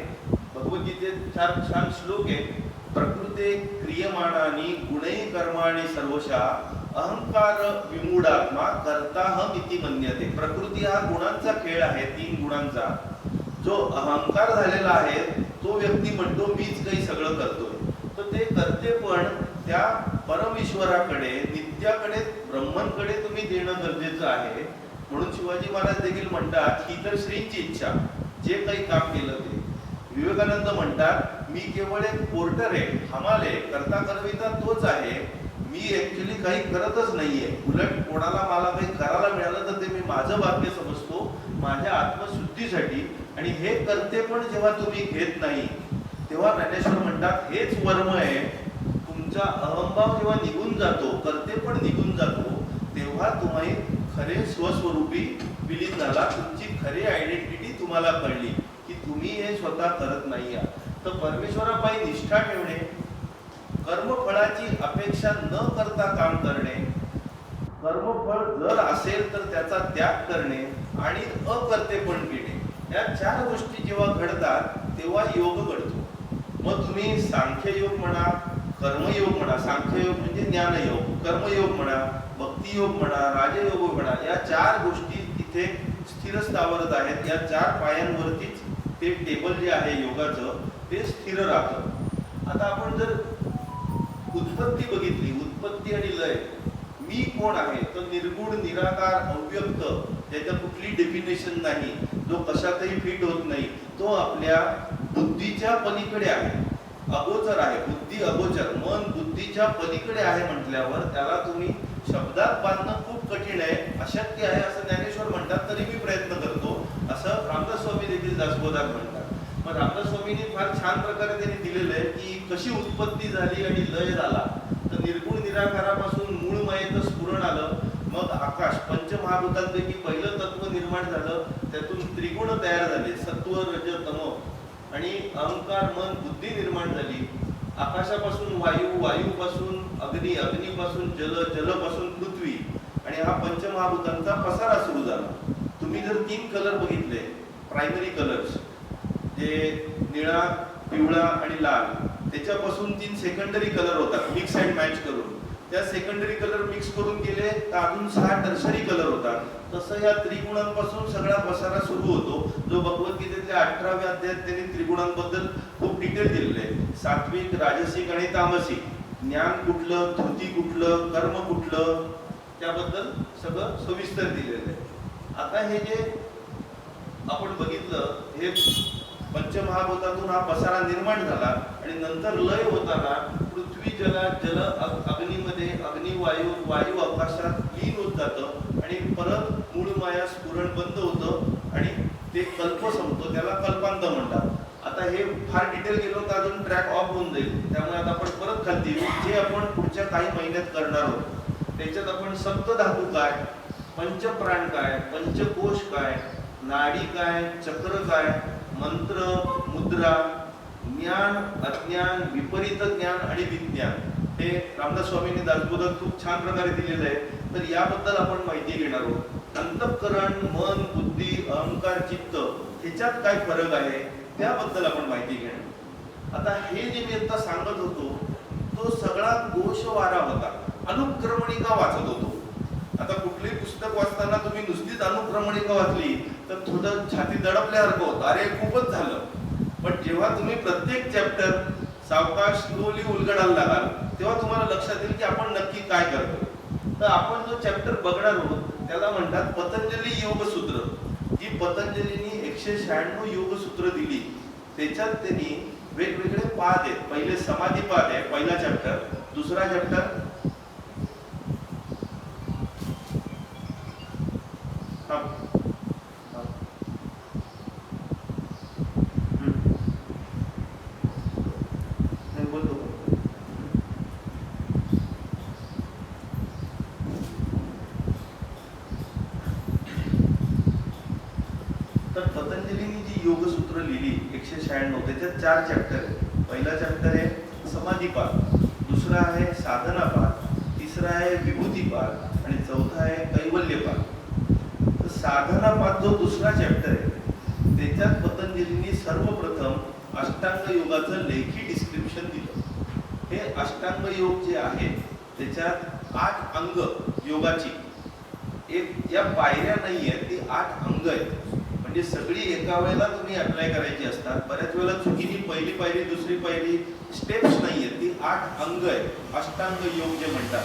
भगवद्गीतेत छान श्लोक आहे. प्रकृते क्रियमाणानी गुणै कर्माणि सर्वशा अहंकार विमूढात्मा कर्ताहम इति मन्यते. प्रकृती हा गुणांचा खेळ आहे, 3 गुणांचा. जो अहंकार झालेला आहे तो व्यक्ती म्हणतो मीच काही सगळं करतोय. तर ते करते पण त्या परमेश्वराकडे, नित्याकडे, ब्रह्मनकडे तुम्ही देणं गरजेचं आहे. म्हणून शिवाजी महाराज देखील म्हणतात ही तर श्रींची इच्छा, जे काही काम केलं ते. विवेकानंद म्हणतात मी केवळ एक पोर्टर आहे, हमाल आहे, करता करविता तोच आहे. मी ऍक्च्युली काही करतच नाहीये. उलट कोणाला मला काही करायला मिळालं तर ते मी माझं भाग्य समजतो, माझ्या आत्मशुद्धीसाठी. आणि हे करते पण जेव्हा तुम्ही घेत नाही तेव्हा ज्ञानेश्वर म्हणतात हेच वर्म आहे. तुमचा अहंभाव जेव्हा निघून जातो, करते पण निघून जातो, तेव्हा तुम्ही खरे स्वस्वरूपी विलीन झाला. तुमची खरी आयडेंटिटी तुम्हाला कळली की तुम्ही हे स्वतः करत नाही आहात. तर परमेश्वरापायी निष्ठा ठेवणे, कर्मफळाची अपेक्षा न करता काम करणे, कर्मफळ जर असेल तर त्याचा त्याग करणे आणि अकर्तेपण घेणे, या 4 गोष्टी जेव्हा घडतात तेव्हा योग घडतो. मग तुम्ही सांख्ययोग म्हणा, कर्मयोग म्हणा, सांख्ययोग म्हणजे ज्ञानयोग, कर्मयोग म्हणा, भक्तियोग म्हणा, राजयोग म्हणा, या 4 गोष्टी इथे स्थिर स्थावरत आहेत. या 4 पायांवरतीच ते टेबल जे आहे योगाचं ते स्थिर राहतं. आता आपण जर उत्पत्ती बघितली, उत्पत्ती आणि लय, मी कोण आहे तो निर्गुण, निराकार, अव्यक्त, ज्याच्या कुठली डेफिनेशन नाही, जो कशातही फिट होत नाही, तो आपल्या बुद्धीच्या पलीकडे आहे, अगोचर आहे. बुद्धी अगोचर, मन बुद्धीच्या पलीकडे आहे म्हटल्यावर त्याला तुम्ही शब्दात बांधणं खूप कठीण आहे, अशक्य आहे असं ज्ञानेश्वर म्हणतात. तरी मी प्रयत्न करतो असं रामदास स्वामी देखील दासबोधात म्हणतात. मग रामदास स्वामींनी फार छान प्रकारे त्यांनी दिलेलं आहे की कशी उत्पत्ती झाली आणि लय झाला. तर निर्गुण निराकारापासून मूळ मायेचं स्फुरण आलं, मग आकाश, पंचमहाभूतांपैकी पहिलं तत्व निर्माण झालं, त्यातून त्रिगुण तयार झाले, सत्व, रज, तम, आणि अहंकार, मन, बुद्धी निर्माण झाली. आकाशापासून वायू, वायूपासून अग्नी, अग्नीपासून जल, जलपासून पृथ्वी, आणि हा पंचमहाभूतांचा पसारा सुरू झाला. तुम्ही जर 3 कलर बघितले, प्रायमरी कलर्स, जे निळा, पिवळा आणि लाल, त्याच्यापासून 3 सेकंडरी कलर होतात मिक्स अँड मॅच करून. त्या सेकंडरी कलर मिक्स करून केले तर अजून 6 टर्शरी कलर होतात. तसं या त्रिगुणांपासून सगळा पसारा सुरू होतो, जो भगवद्गीतेतल्या 18व्या अध्यायात त्यांनी त्रिगुणांबद्दल खूप डिटेल दिलेलं आहे. सात्विक, राजसिक आणि तामसिक, ज्ञान कुठलं, धृती कुठलं, कर्म कुठलं, त्याबद्दल सगळं सविस्तर दिलेलं आहे. आता हे जे आपण बघितलं, हे पंचमहाभूतातून हा पसारा निर्माण झाला आणि नंतर लय होताना पृथ्वी जलात, जल अग्नीमध्ये, अग्नी वायू, वायू आकाशात लीन होत जातं आणि परत मूळ माया स्फुरण बंद होतं आणि ते कल्प संपतो, त्याला कल्पांत म्हणतात. आता हे फार डिटेल गेलो तर अजून ट्रॅक ऑफ होऊन जाईल, त्यामुळे आता आपण परत खालती जे आपण पुढच्या काही महिन्यात करणार आहोत त्याच्यात आपण सप्तधातू काय, पंचप्राण काय, पंचकोश काय, नाडी काय, चक्र काय, मंत्र, मुद्रा, ज्ञान, अज्ञान, विपरीत ज्ञान आणि विज्ञान, हे रामदास स्वामींनी दासबोधात खूप छान प्रकारे दिलेलं आहे. तर याबद्दल आपण माहिती घेणार आहोत. अंतःकरण, मन, बुद्धी, अहंकार, चित्त, ह्याच्यात काय फरक आहे त्याबद्दल आपण माहिती घेणार. आता हे जे मी आता सांगत होतो तो सगळा गोषवारा होता, अनुक्रमणिका वाचत होतो. आता कुठलीही पुस्तक वाचताना तुम्ही नुसतीच अनुक्रमणिका वाचली तर थोडं छाती दडपल्यासारखं होतं, अरे खूपच झालं. पण जेव्हा तुम्ही प्रत्येक चॅप्टर सावकाश स्लोली उलगडायला लागाल तेव्हा तुम्हाला लक्षात येईल की आपण नक्की काय करतो. तर आपण जो चॅप्टर बघणार आहोत त्याला म्हणतात पतंजली योगसूत्र. जी पतंजलींनी 196 योगसूत्र दिली, त्याच्यात त्यांनी वेगवेगळे पाद आहेत. पहिले समाधी पाद आहे, पहिला चॅप्टर. दुसरा चॅप्टर पतंजलींनी जी योगसूत्र लिहिली 196, त्याच्यात 4 चॅप्टर आहेत. पहिला चॅप्टर आहे समाधीपाद, दुसरा आहे साधनापाद, तिसरा आहे विभूतीपाद आणि चौथा आहे कैवल्यपाद. तर साधनापाद जो दुसरा चॅप्टर आहे त्याच्यात पतंजलींनी सर्वप्रथम अष्टांग योगाचं लेखी डिस्क्रिप्शन दिलं. हे अष्टांग योग जे आहे त्याच्यात 8 अंग योगाची, एक या पायऱ्या नाही आहेत, ती 8 अंग आहेत. म्हणजे सगळी एका वेळेला तुम्ही अप्लाय करायची असतात. बऱ्याच वेळेला चुकीने पहिली पायरी, दुसरी पायरी, स्टेप्स नाही आहेत, ती 8 अंग आहेत. अष्टांग योग जे म्हणतात,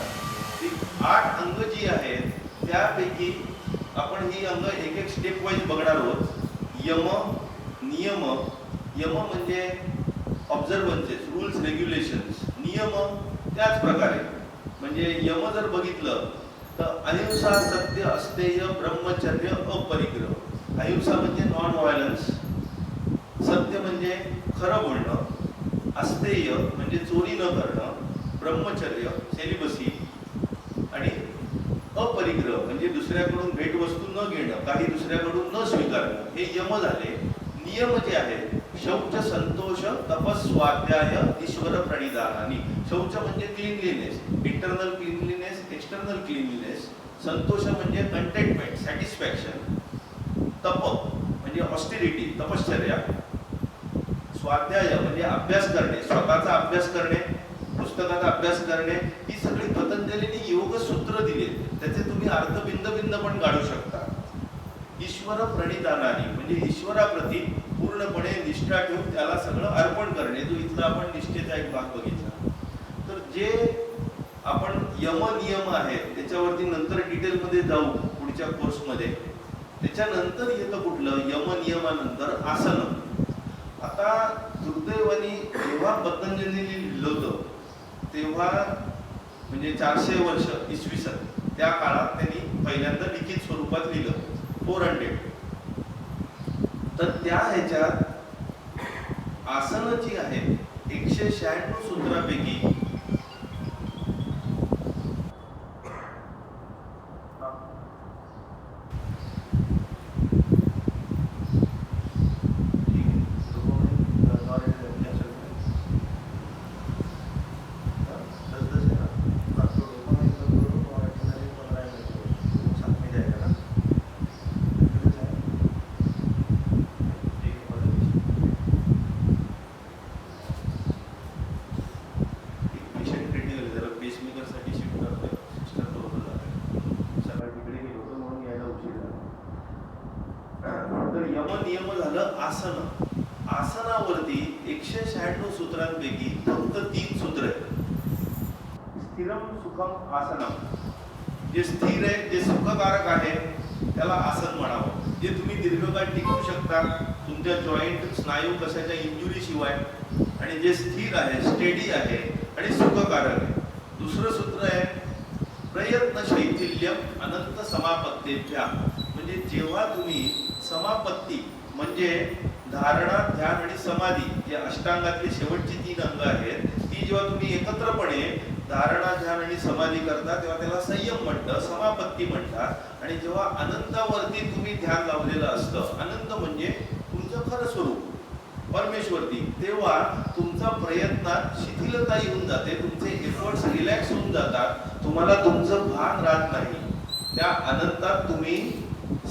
ती 8 अंग जी आहेत त्यापैकी आपण ही अंग एक एक स्टेप वाईज बघणार आहोत. यम, नियम, यम म्हणजे ऑब्झर्वन्सेस, रूल्स, रेग्युलेशन्स. नियम त्याच प्रकारे, म्हणजे यम जर बघितलं तर अहिंसा, सत्य, अस्तेय, ब्रह्मचर्य, अपरिग्रह. अहिंसा म्हणजे नॉन व्हायलन्स, सत्य म्हणजे खरं बोलणं, अस्तेय म्हणजे चोरी न करणं, ब्रह्मचर्य सेलिबसी आणि अपरिग्रह म्हणजे दुसऱ्याकडून भेटवस्तू न घेणं, काही दुसऱ्याकडून न स्वीकारणं, हे यम झाले. नियम जे आहेत शौच संतोष तपस स्वाध्याय ईश्वर प्रणिधानानी. शौच म्हणजे cleanliness, internal cleanliness, external cleanliness. Santosh म्हणजे कंटेंटमेंट, सॅटिस्फॅक्शन. तप म्हणजे ऑस्टिरिटी, तपश्चर्या. स्वाध्याय म्हणजे अभ्यास करणे, स्वतःचा अभ्यास करणे, पुस्तकाचा अभ्यास करणे. ही सगळी पतंजलीने योग सूत्र दिले, त्याचे तुम्ही अर्थ भिन्न पण काढू शकता. ईश्वर प्रणिधानानी म्हणजे ईश्वराप्रती पूर्णपणे निष्ठा ठेवून त्याला सगळं अर्पण करणे. जो इथला आपण निष्ठेचा एक भाग बघितला. तर जे आपण यम नियम आहेत त्याच्यावरती नंतर डिटेलमध्ये जाऊ पुढच्या कोर्समध्ये. त्याच्यानंतर येतं कुठलं, यम नियमानंतर आसन. आता दुर्दैवाने जेव्हा पतंजलीने लिहिलं होतं तेव्हा म्हणजे 400 वर्ष इसवी सन त्या काळात त्यांनी पहिल्यांदा लिखित स्वरूपात लिहिलं 400. तर त्या ह्याच्यात आसन जी आहेत 196 सूत्रापैकी आसनावरती 196 सूत्रांपैकी फक्त 3 सूत्र आहेत. स्थिरम सुखम आसनम. जे स्थिर आहे, जे सुखकारक आहे त्याला आसन म्हणावं. जे तुम्ही दीर्घकाळ टिकू शकता तुमच्या जॉईंट स्नायू कशाच्या इंजुरी शिवाय, आणि जे स्थिर आहे, स्टेडी आहे आणि सुखकारक आहे. दुसरं सूत्र आहे प्रयत्न शैथिल्यम अनंत समापत्तेभ्या. म्हणजे जेव्हा तुम्ही समापत्ती म्हणजे धारणा, ध्यान आणि समाधी, जे अष्टांगातली शेवटची 3 अंग आहेत, ती जेव्हा तुम्ही एकत्रपणे धारणा, ध्यान आणि समाधी करता तेव्हा त्याला संयम म्हणतात, समापत्ती म्हणतात. आणि जेव्हा अनंतावरती तुम्ही ध्यान लावलेलं असतं, अनंत म्हणजे तुमचं खरं स्वरूप परमेश्वरती, तेव्हा तुमचा प्रयत्नात शिथिलता येऊन जाते, तुमचे एफर्ट्स रिलॅक्स होऊन जातात, तुम्हाला तुमचं भान राहत नाही. त्या अनंतात तुम्ही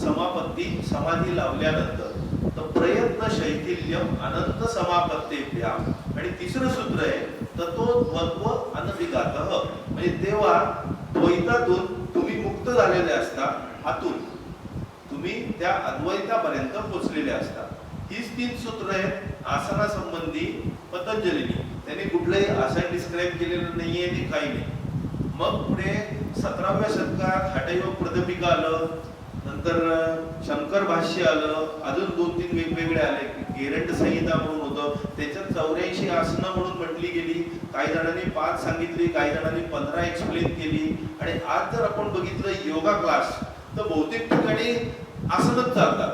समापत्ती समाधी लावल्यानंतर तर प्रयत्न शैथिल्यम अनंत समापत्तेभ्या. आणि तिसरं सूत्र आहे तत्त्वत्व अनभिघातः. म्हणजे तेव्हा द्वैतातून तुम्ही मुक्त झालेले असता, आतून तुम्ही त्या अद्वैतापर्यंत पोहोचलेले असता. हीच 3 सूत्र आहेत आसनासंबंधी पतंजलीने. त्यांनी कुठलंही आसन डिस्क्राईब केलेलं नाहीये आणि काही नाही. मग पुढे 17व्या शतकात हठयोग प्रदीपिका आलं, नंतर शंकर भाष्य आलं, अजून 2-3 वेगवेगळे आले. गेरंट संहिता म्हणून होतं, त्याच्यात 84 आसनं म्हणून म्हटली गेली. काही जणांनी 5 सांगितली, काही जणांनी 15 एक्सप्लेन केली. आणि आज जर आपण बघितलं योगा क्लास तर बहुतेक ठिकाणी आसनच चालतात.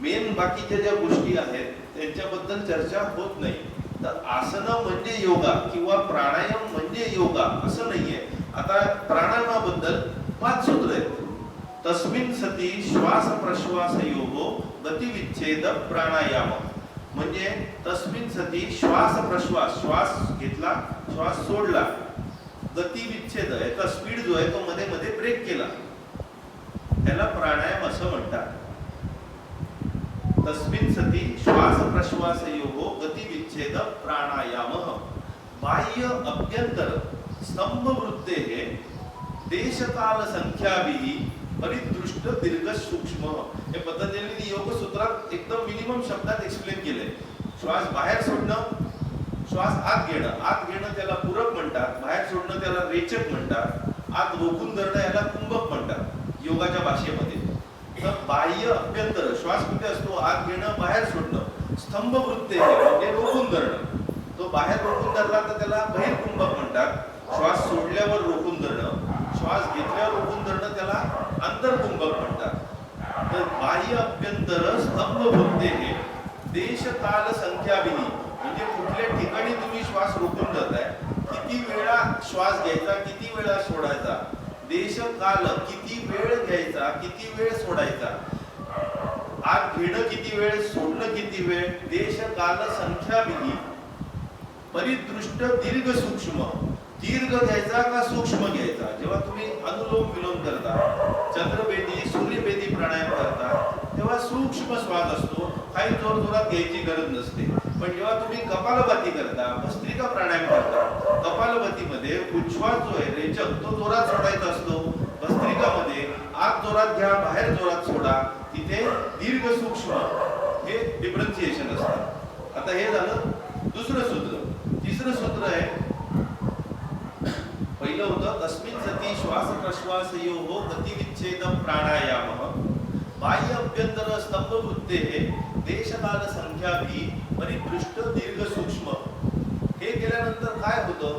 मेन बाकीच्या ज्या गोष्टी आहेत त्यांच्याबद्दल चर्चा होत नाही. तर आसनं म्हणजे योगा किंवा प्राणायाम म्हणजे योगा असं नाहीये. आता प्राणायामाबद्दल 5 सूत्र आहेत. तस्मिन् सती श्वास प्रश्वास योगो गतिविच्छेद प्राणायाम. म्हणजे तस्मिन् सती श्वास प्रश्वास, श्वास घेतला, श्वास सोडला, गतिविच्छेद याचा स्पीड जो आहे तो मध्ये मध्ये ब्रेक केला, त्याला प्राणायाम असं म्हणतात. तस्मिन् सती श्वास प्रश्वास योगो गतिविच्छेद प्राणायाम. बाह्य अभ्यंतर स्तंभ वृत्ते देशकाल संख्याभिः परिदृष्ट दीर्घ सूक्ष्म. हे पतंजलीने योग सूत्रात एकदम मिनिमम शब्दात एक्सप्लेन केलंय. श्वास बाहेर सोडणं, श्वास आत घेणं. आत घेणं त्याला पूरक म्हणतात, बाहेर सोडणं त्याला रेचक म्हणतात, आत रोखून धरणं याला कुंभक म्हणतात योगाच्या भाषेमध्ये. तर बाह्य अभ्यंतर श्वास कुठे असतो, आत घेणं, बाहेर सोडणं. स्तंभ वृत्ते म्हणजे रोखून धरणं. तो बाहेर रोखून धरला तर त्याला बहिर्कुंभक म्हणतात. श्वास सोडल्यावर रोखून धरणं, श्वास घेतल्यावर रोखून धरणं त्याला अंतर्कुंभक म्हणतात. तर बाह्य अभ्यंतर स्तंभ वृत्ते हे देश काल संख्याभिनी म्हणजे कुठल्या ठिकाणी तुम्ही श्वास रोखून धरताय, किती किती वेळा श्वास घ्यायचा, किती वेळा सोडायचा, देश काल किती वेळ घ्यायचा, किती वेळ सोडायचा, आत घेणं किती वेळ, सोडणं किती वेळ, देश काल संख्याविधी परिदृष्ट दीर्घ सूक्ष्म, दीर्घ घ्यायचा का सूक्ष्म घ्यायचा. जेव्हा तुम्ही अनुलोम विलोम करता, चंद्रभेदी सूर्यभेदी प्राणायाम करता, तेव्हा सूक्ष्म श्वास असतो, काही जोर जोरात घ्यायची गरज नसते. पण जेव्हा तुम्ही कपालभाती करता, भस्त्रिका प्राणायाम करता, कपालभातीमध्ये उच्छ्वास जो आहे रेचक तो जोरात सोडायचा असतो, भस्त्रिकामध्ये आत जोरात घ्या बाहेर जोरात सोडा, तिथे दीर्घ सूक्ष्म हे डिफरन्सिएशन असतं. आता हे झालं दुसरं सूत्र. तिसरं सूत्र आहे, पहिलं होतं तस्मिन् सती श्वास प्रश्वासयोः गतिविच्छेदं प्राणायामः बाह्य अभ्यंतर स्तंभ वृत्तेः देशकाल संख्याभि परिदृष्ट दीर्घ सूक्ष्म. हे केल्यानंतर काय होतं,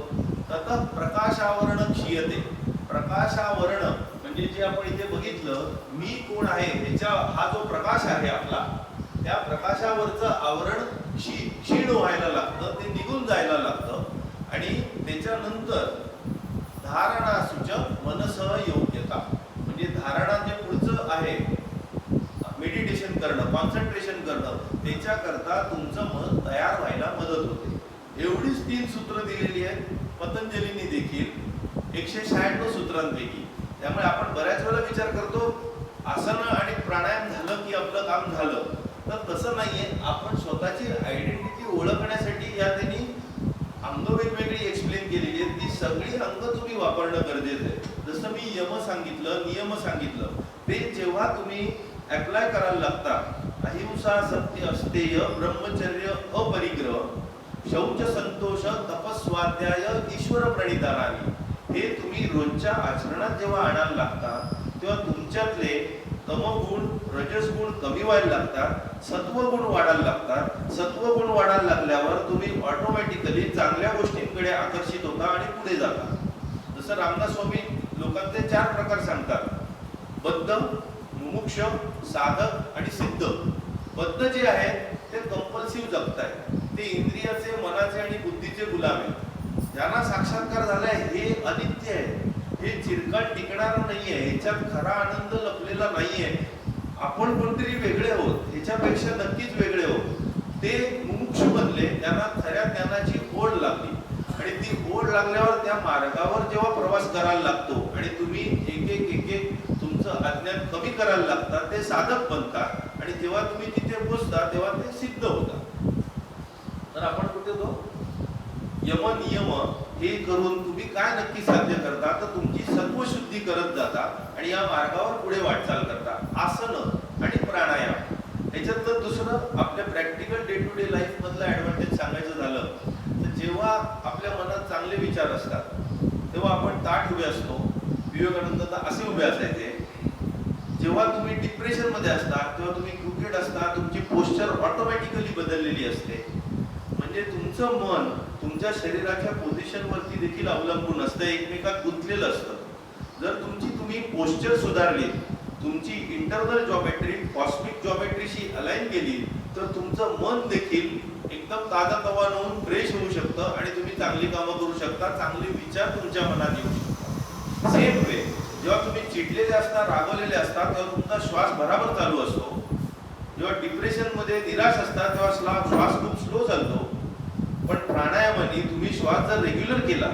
ततः प्रकाशावरण क्षीयते. प्रकाशावरण म्हणजे जे आपण इथे बघितलं, मी कोण आहे ह्याच्या हा जो प्रकाश आहे आपला, त्या प्रकाशावरचं आवरण क्षीण व्हायला लागतं, ते निघून जायला लागतं. आणि त्याच्यानंतर धारणासुच मनसः योग्यता, म्हणजे धारणा जे पुढचं आहे मेडिटेशन करणं, कॉन्सन्ट्रेशन करणं, त्याच्याकरता तुमचं मन तयार व्हायला मदत होते. एवढीच 3 सूत्र दिलेली आहेत पतंजलींनी देखील 196 सूत्रांपैकी. त्यामुळे आपण बऱ्याच वेळा विचार करतो आसन आणि प्राणायाम झालं की आपलं काम झालं, तर तसं नाहीये. आपण स्वतःची आयडेंटिटी ओळखण्यासाठी या त्यांनी अंग वेगवेगळी एक्सप्लेन केलेली आहेत. ती सगळी अंग तुम्ही वापरणं गरजेचं आहे. जसं मी यम सांगितलं, नियम सांगितलं, ते जेव्हा तुम्ही अप्लाय करायला लागता, अहिंसा सत्य अस्तेय ब्रह्मचर्य अपरिग्रह शौच संतोष तपस्वाध्याय ईश्वर प्रणिधानानी, हे तुम्ही रोजच्या आचरणात जेव्हा आणायला लागता, तेव्हा तुमच्यातले तमगुण रजसगुण कमी व्हायला लागतात, सत्वगुण वाढायला लागतात. सत्वगुण वाढायला लागल्यावर तुम्ही ऑटोमॅटिकली चांगल्या गोष्टींकडे आकर्षित होता आणि पुढे जाता. जसं रामदास स्वामी लोकांचे 4 प्रकार सांगतात, बद्ध, मुमुक्ष, साधक आणि सिद्ध. बद्ध जे आहेत ते कंपल्सिव्ह जगतायत, ते इंद्रियाचे, मनाचे आणि बुद्धीचे गुलाम आहेत. ज्यांना साक्षात्कार झालाय हे अनित्य आहे, हे चिरकाल टिकणार नाहीये, ह्याच्यात खरा आनंद लपलेला नाहीये. आपण कोणतरी वेगळे आहोत, ह्याच्यापेक्षा नक्कीच वेगळे आहोत. ते मुमुक्ष बनले, त्यांना खऱ्या ज्ञानाची ओढ लागली आणि ती ओढ लागल्यावर त्या मार्गावर जेव्हा प्रवास करायला लागतो आणि तुम्ही एक एक तुमचं अज्ञान कमी करायला लागता, ते साधक बनतात आणि जेव्हा तुम्ही तिथे पोहोचता तेव्हा ते सिद्ध होतात. तर आपण कुठे होतो, यम नियम हे करून तुम्ही काय नक्की साध्य करता, तर तुमची सत्वशुद्धी करत जाता आणि या मार्गावर पुढे वाटचाल करता. आसन आणि प्राणायाम ह्याच्यातलं दुसरं आपल्या practical day to day life मधलं ऍडव्हान्टेज सांगायचं झालं तर, जेव्हा आपल्या मनात चांगले विचार असतात तेव्हा आपण ताठ उभे असतो. विवेकानंद तर असे उभे असायचे. जेव्हा तुम्ही डिप्रेशन मध्ये असता तेव्हा तुम्ही क्रिकेट असता, तुमची पोस्चर ऑटोमॅटिकली बदललेली असते. म्हणजे तुमचं मन तुमच्या शरीराच्या पोझिशन वरती देखील अवलंबून असतं, एकमेकात गुंतलेलं असतं. जर तुम्ही पोस्चर सुधारली, तुमची इंटरनल जॉमेट्री कॉस्मिक जॉमेट्रीशी अलाइन केली, तर तुमचं मन देखील एकदम ताजातवानं होऊन फ्रेश होऊ शकतं आणि तुम्ही चांगली कामं करू शकता, चांगले विचार तुमच्या मनात येऊ शकतात. सेम वे जेव्हा तुम्ही चिडलेले असता, रागवलेले असता, तेव्हा तुमचा श्वास बराबर चालू असतो. जेव्हा डिप्रेशन मध्ये निराश असता तेव्हा श्वास खूप स्लो चालतो. पण प्राणायामाने तुम्ही श्वास जर रेग्युलर केला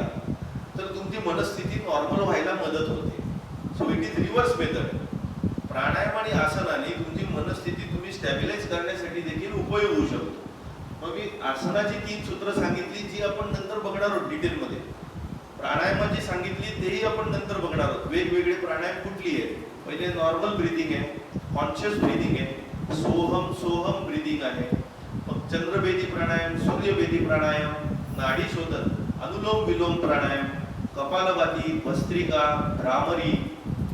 तर तुमची मनस्थिती नॉर्मल व्हायला मदत होते. So it is reverse method. प्राणायाम आणि आसनाने तुमची मनस्थिती तुम्ही स्टॅबिलाइज करण्यासाठी देखील उपयोग होऊ शकतो. मग मी आसनाची 3 सूत्र सांगितली जी आपण नंतर बघणार आहोत डिटेलमध्ये. प्राणायामाची सांगितली तेही आपण नंतर बघणार आहोत. वेगवेगळे प्राणायाम कुठली आहे. पहिले नॉर्मल ब्रीदिंग आहे, कॉन्शियस ब्रीदिंग आहे, सोहम सोहम ब्रीदिंग आहे, मग चंद्रभेदी प्राणायाम, सूर्यभेदी प्राणायाम, नाडी शोधन, अनुलोम विलोम प्राणायाम, कपालभाती, भस्त्रिका, भ्रामरी,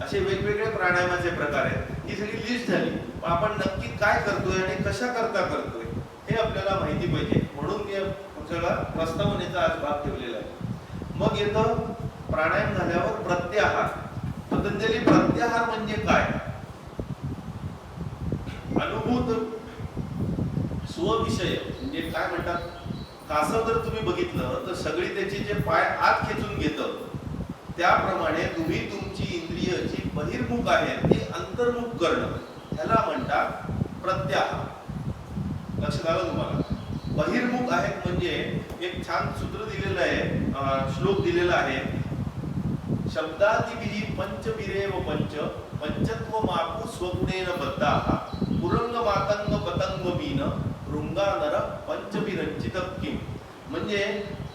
असे वेगवेगळे प्राणायामाचे प्रकार आहेत. ही सगळी लिस्ट झाली. पण आपण नक्की काय करतोय आणि कशा करता करतोय हे आपल्याला माहिती पाहिजे. म्हणून मी सगळा प्रस्तावनेचा आज भाग ठेवलेला आहे. मग येतं प्राणायाम झाल्यावर प्रत्याहार. पतंजली प्रत्याहार म्हणजे काय? अनुभूत स्वविषय म्हणजे काय म्हणतात, कासव जर तुम्ही बघितलं तर सगळी त्याची जे पाय आत खेचून घेतं, त्याप्रमाणे तुम्ही तुमची इंद्रिय जी बहिर्मुख आहेत ती अंतर्मुख करणं, ह्याला म्हणतात प्रत्याहार. लक्षात आलं तुम्हाला? बहिर्मुख आहेत म्हणजे एक छान सूत्र दिलेलं आहे, श्लोक दिलेला आहे. शब्दादिभिः पंचभिरेव पंच पंचत्व मापू स्वगुणेन बद्धाः पुरंग मातंग पतंग मीन भृंगानर पंचभिरंचित किम. म्हणजे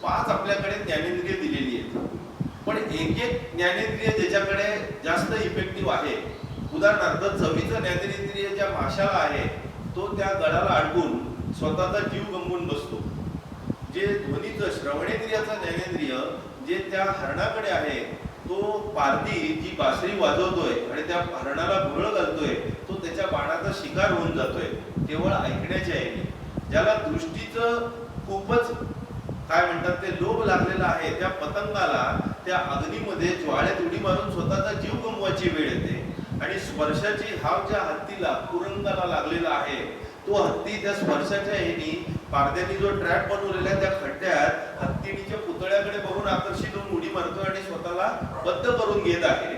5 आपल्याकडे ज्ञानेंद्रिय दिलेली आहेत, पण एक एक ज्ञानेंद्रिय ज्याच्याकडे जास्त इफेक्टिव्ह आहे, उदाहरणार्थ चवीचं ज्ञानेंद्रिय ज्या माशाला आहे तो त्या गळाला अडकून स्वतःचा जीव गमवून बसतो. जे ध्वनीचं श्रवणेंद्रियाचं ज्ञानेंद्रिय जे त्या हरणाकडे आहे, तो पारधी जी बासरी वाजवतोय आणि त्या हरणाला भुरळ घालतोय, तो त्याच्या बाणाचा शिकार होऊन जातोय केवळ ऐकण्याच्या याने. ज्याला दृष्टीचं खूपच काय म्हणतात ते लोभ लागलेला आहे, त्या पतंगाला त्या अग्नीमध्ये ज्वाळ्यात उडी मारून स्वतःचा जीव गमवायची वेळ येते. आणि स्पर्शाची हाव ज्या हत्तीला पुरंगाला लागलेला आहे, तो हत्ती त्या स्पर्शाच्या ह्यानी पारद्यानी जो ट्रॅप बनवलेला आहे त्या खड्ड्यात हत्तीच्या पुतळ्याकडे बघून आकर्षित होऊन उडी मारतोय आणि स्वतःला बद्ध करून घेत आहे.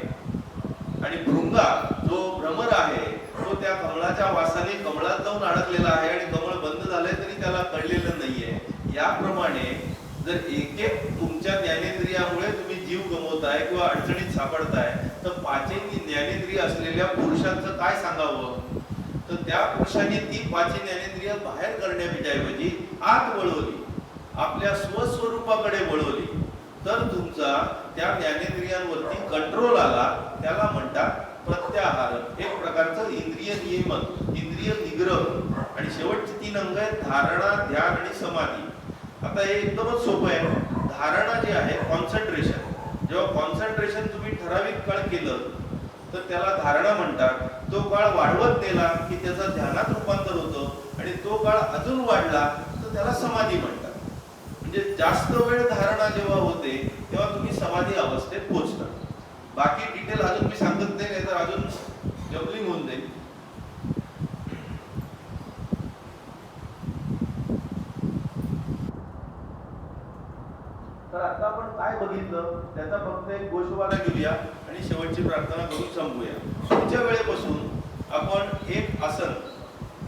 आणि भृंगा जो भ्रमर आहे तो त्या कमळाच्या वासाने कमळात जाऊन अडकलेला आहे आणि कमळ बंद झालंय तरी त्याला कळलेलं नाहीये. याप्रमाणे जर एक एक तुमच्या ज्ञानेंद्रियामुळे तुम्ही जीव गमवताय किंवा अडचणीत सापडताय, तर 5 ज्ञानेंद्रिय असलेल्या पुरुषांचं काय सांगावं. तर त्या पुरुषांनी ती 5 ज्ञानेंद्रिय बाहेर करण्याऐवजी आत वळवली, आपल्या स्वस्वरूपाकडे वळवली, तर तुमचा त्या ज्ञानेंद्रियांवरती कंट्रोल आला. त्याला म्हणतात प्रत्याहार. एक प्रकारचं इंद्रिय नियमन, इंद्रिय निग्रह. आणि शेवटची 3 अंग आहेत धारणा, ध्यान आणि समाधी. आता हे एकदमच सोपं आहे. धारणा जे आहे कॉन्सन्ट्रेशन. जेव्हा कॉन्सन्ट्रेशन तुम्ही ठराविक काळ केलं तर त्याला धारणा म्हणतात. तो काळ वाढवत नेला की त्याचं ध्यानात रूपांतर होतं आणि तो काळ अजून वाढला तर त्याला समाधी म्हणतात. म्हणजे जास्त वेळ धारणा जेव्हा होते तेव्हा तुम्ही समाधी अवस्थेत पोहोचता. बाकी डिटेल अजून मी सांगत नाही, तर अजून जबलिंग होऊन जाईल. तर आता आपण काय बघितलं त्याचा फक्त एक गोषवारा घेऊया आणि शेवटची प्रार्थना करून संपूया. पुढच्या वेळेपासून आपण एक आसन,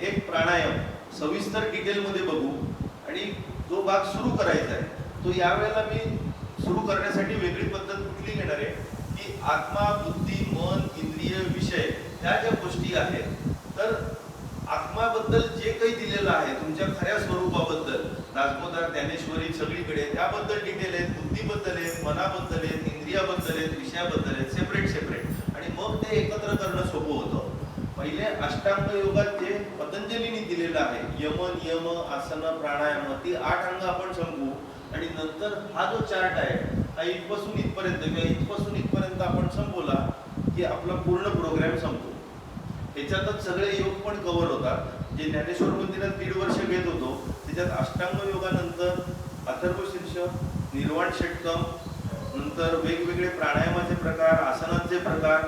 एक प्राणायाम सविस्तर डिटेलमध्ये बघू. आणि जो भाग सुरू करायचा आहे तो यावेळेला मी सुरू करण्यासाठी वेगळी पद्धत कुठली घेणार आहे की आत्मा, बुद्धी, मन, इंद्रिय, विषय ह्या ज्या गोष्टी आहेत, तर आत्माबद्दल जे काही दिलेलं आहे तुमच्या खऱ्या स्वरूपाबद्दल दासबोधात, ज्ञानेश्वरी सगळीकडे त्याबद्दल डिटेल आहेत. बुद्धीबद्दल आहेत, मनाबद्दल आहेत, इंद्रियाबद्दल आहेत, विषयाबद्दल आहेत, सेपरेट. आणि मग ते एकत्र करणं सोपं होतं. पहिले अष्टांग योगात जे पतंजलीने दिलेलं आहे, यम, नियम, आसन, प्राणायाम, ती 8 अंग आपण संपवू. आणि नंतर हा जो चार्ट आहे हा इथपासून इथपर्यंत किंवा इथपासून इथपर्यंत आपण संपवला की आपला पूर्ण प्रोग्राम संपतो. ह्याच्यातच सगळे योग पण कव्हर होतात. जे ज्ञानेश्वर मंदिरात 1.5 वर्ष घेत होतो त्याच्यात अष्टांग योगानंतर अथर्व शीर्ष, निर्वाण षटकम, नंतर वेगवेगळे प्राणायामाचे प्रकार, आसनांचे प्रकार,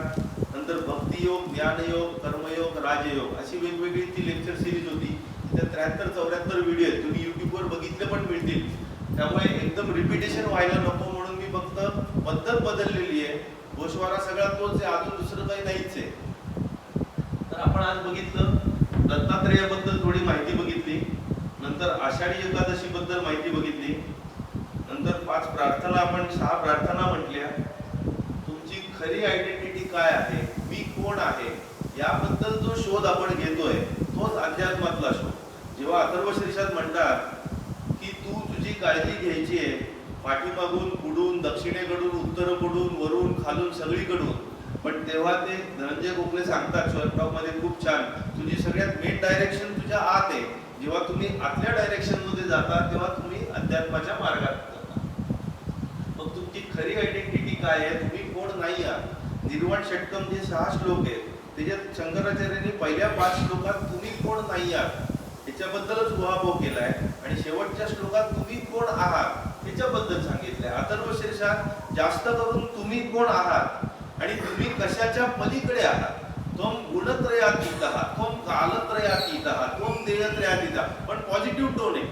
नंतर भक्तियोग, ज्ञानयोग, कर्मयोग, राजयोग अशी वेगवेगळी ती लेक्चर सिरीज होती. त्यात 73-74 व्हिडिओ आहेत, तुम्ही युट्यूबवर बघितले पण मिळतील. त्यामुळे एकदम रिपिटेशन व्हायला नको म्हणून मी फक्त पद्धत बदललेली आहे. गोषवारा सगळा तोच आहे, अजून दुसरं काही नाहीच आहे. तर आपण आज बघितलं दत्तात्रेयाबद्दल थोडी माहिती बघितली, नंतर आषाढी एकादशी बद्दल माहिती बघितली, नंतर 5 प्रार्थना, आपण 6 प्रार्थना म्हटल्या. तुमची खरी आयडेंटिटी काय आहे, मी कोण आहे, याबद्दल जो शोध आपण घेतोय तोच अध्यात्मातला शोध. जेव्हा अथर्व शीर्षात म्हणतात की तू तुझी काळजी घ्यायची आहे पाठीमागून, पुढून, दक्षिणेकडून, उत्तरेकडून, वरून, खालून, सगळीकडून, पण तेव्हा ते धनंजय गोखले सांगतात स्वयंपाकमध्ये खूप छान, तुझी सगळ्यात मेन डायरेक्शन तुझ्या आत आहे. जेव्हा तुम्ही आतल्या डायरेक्शन मध्ये जाता तेव्हा तुम्ही अध्यात्माच्या मार्गात जाता. मग तुमची खरी आयडेंटिटी काय आहे, तुम्ही कोण नाही आहात. निर्वाण षटकम जे 6 श्लोक आहेत त्याच्यात शंकराचार्यांनी पहिल्या 5 श्लोकात तुम्ही कोण नाही आहात याच्याबद्दलच उहापोह केलाय. आणि शेवटच्या श्लोकात तुम्ही कोण आहात त्याच्याबद्दल सांगितलंय. अथर्व शीर्षात जास्त करून तुम्ही कोण आहात आणि तुम्ही कशाच्या पलीकडे आहात. त्वम गुणत्रयातीतः, त्वम कालत्रयातीतः, त्वम देयत्रयातीतः, पण पॉझिटिव्ह टोन आहे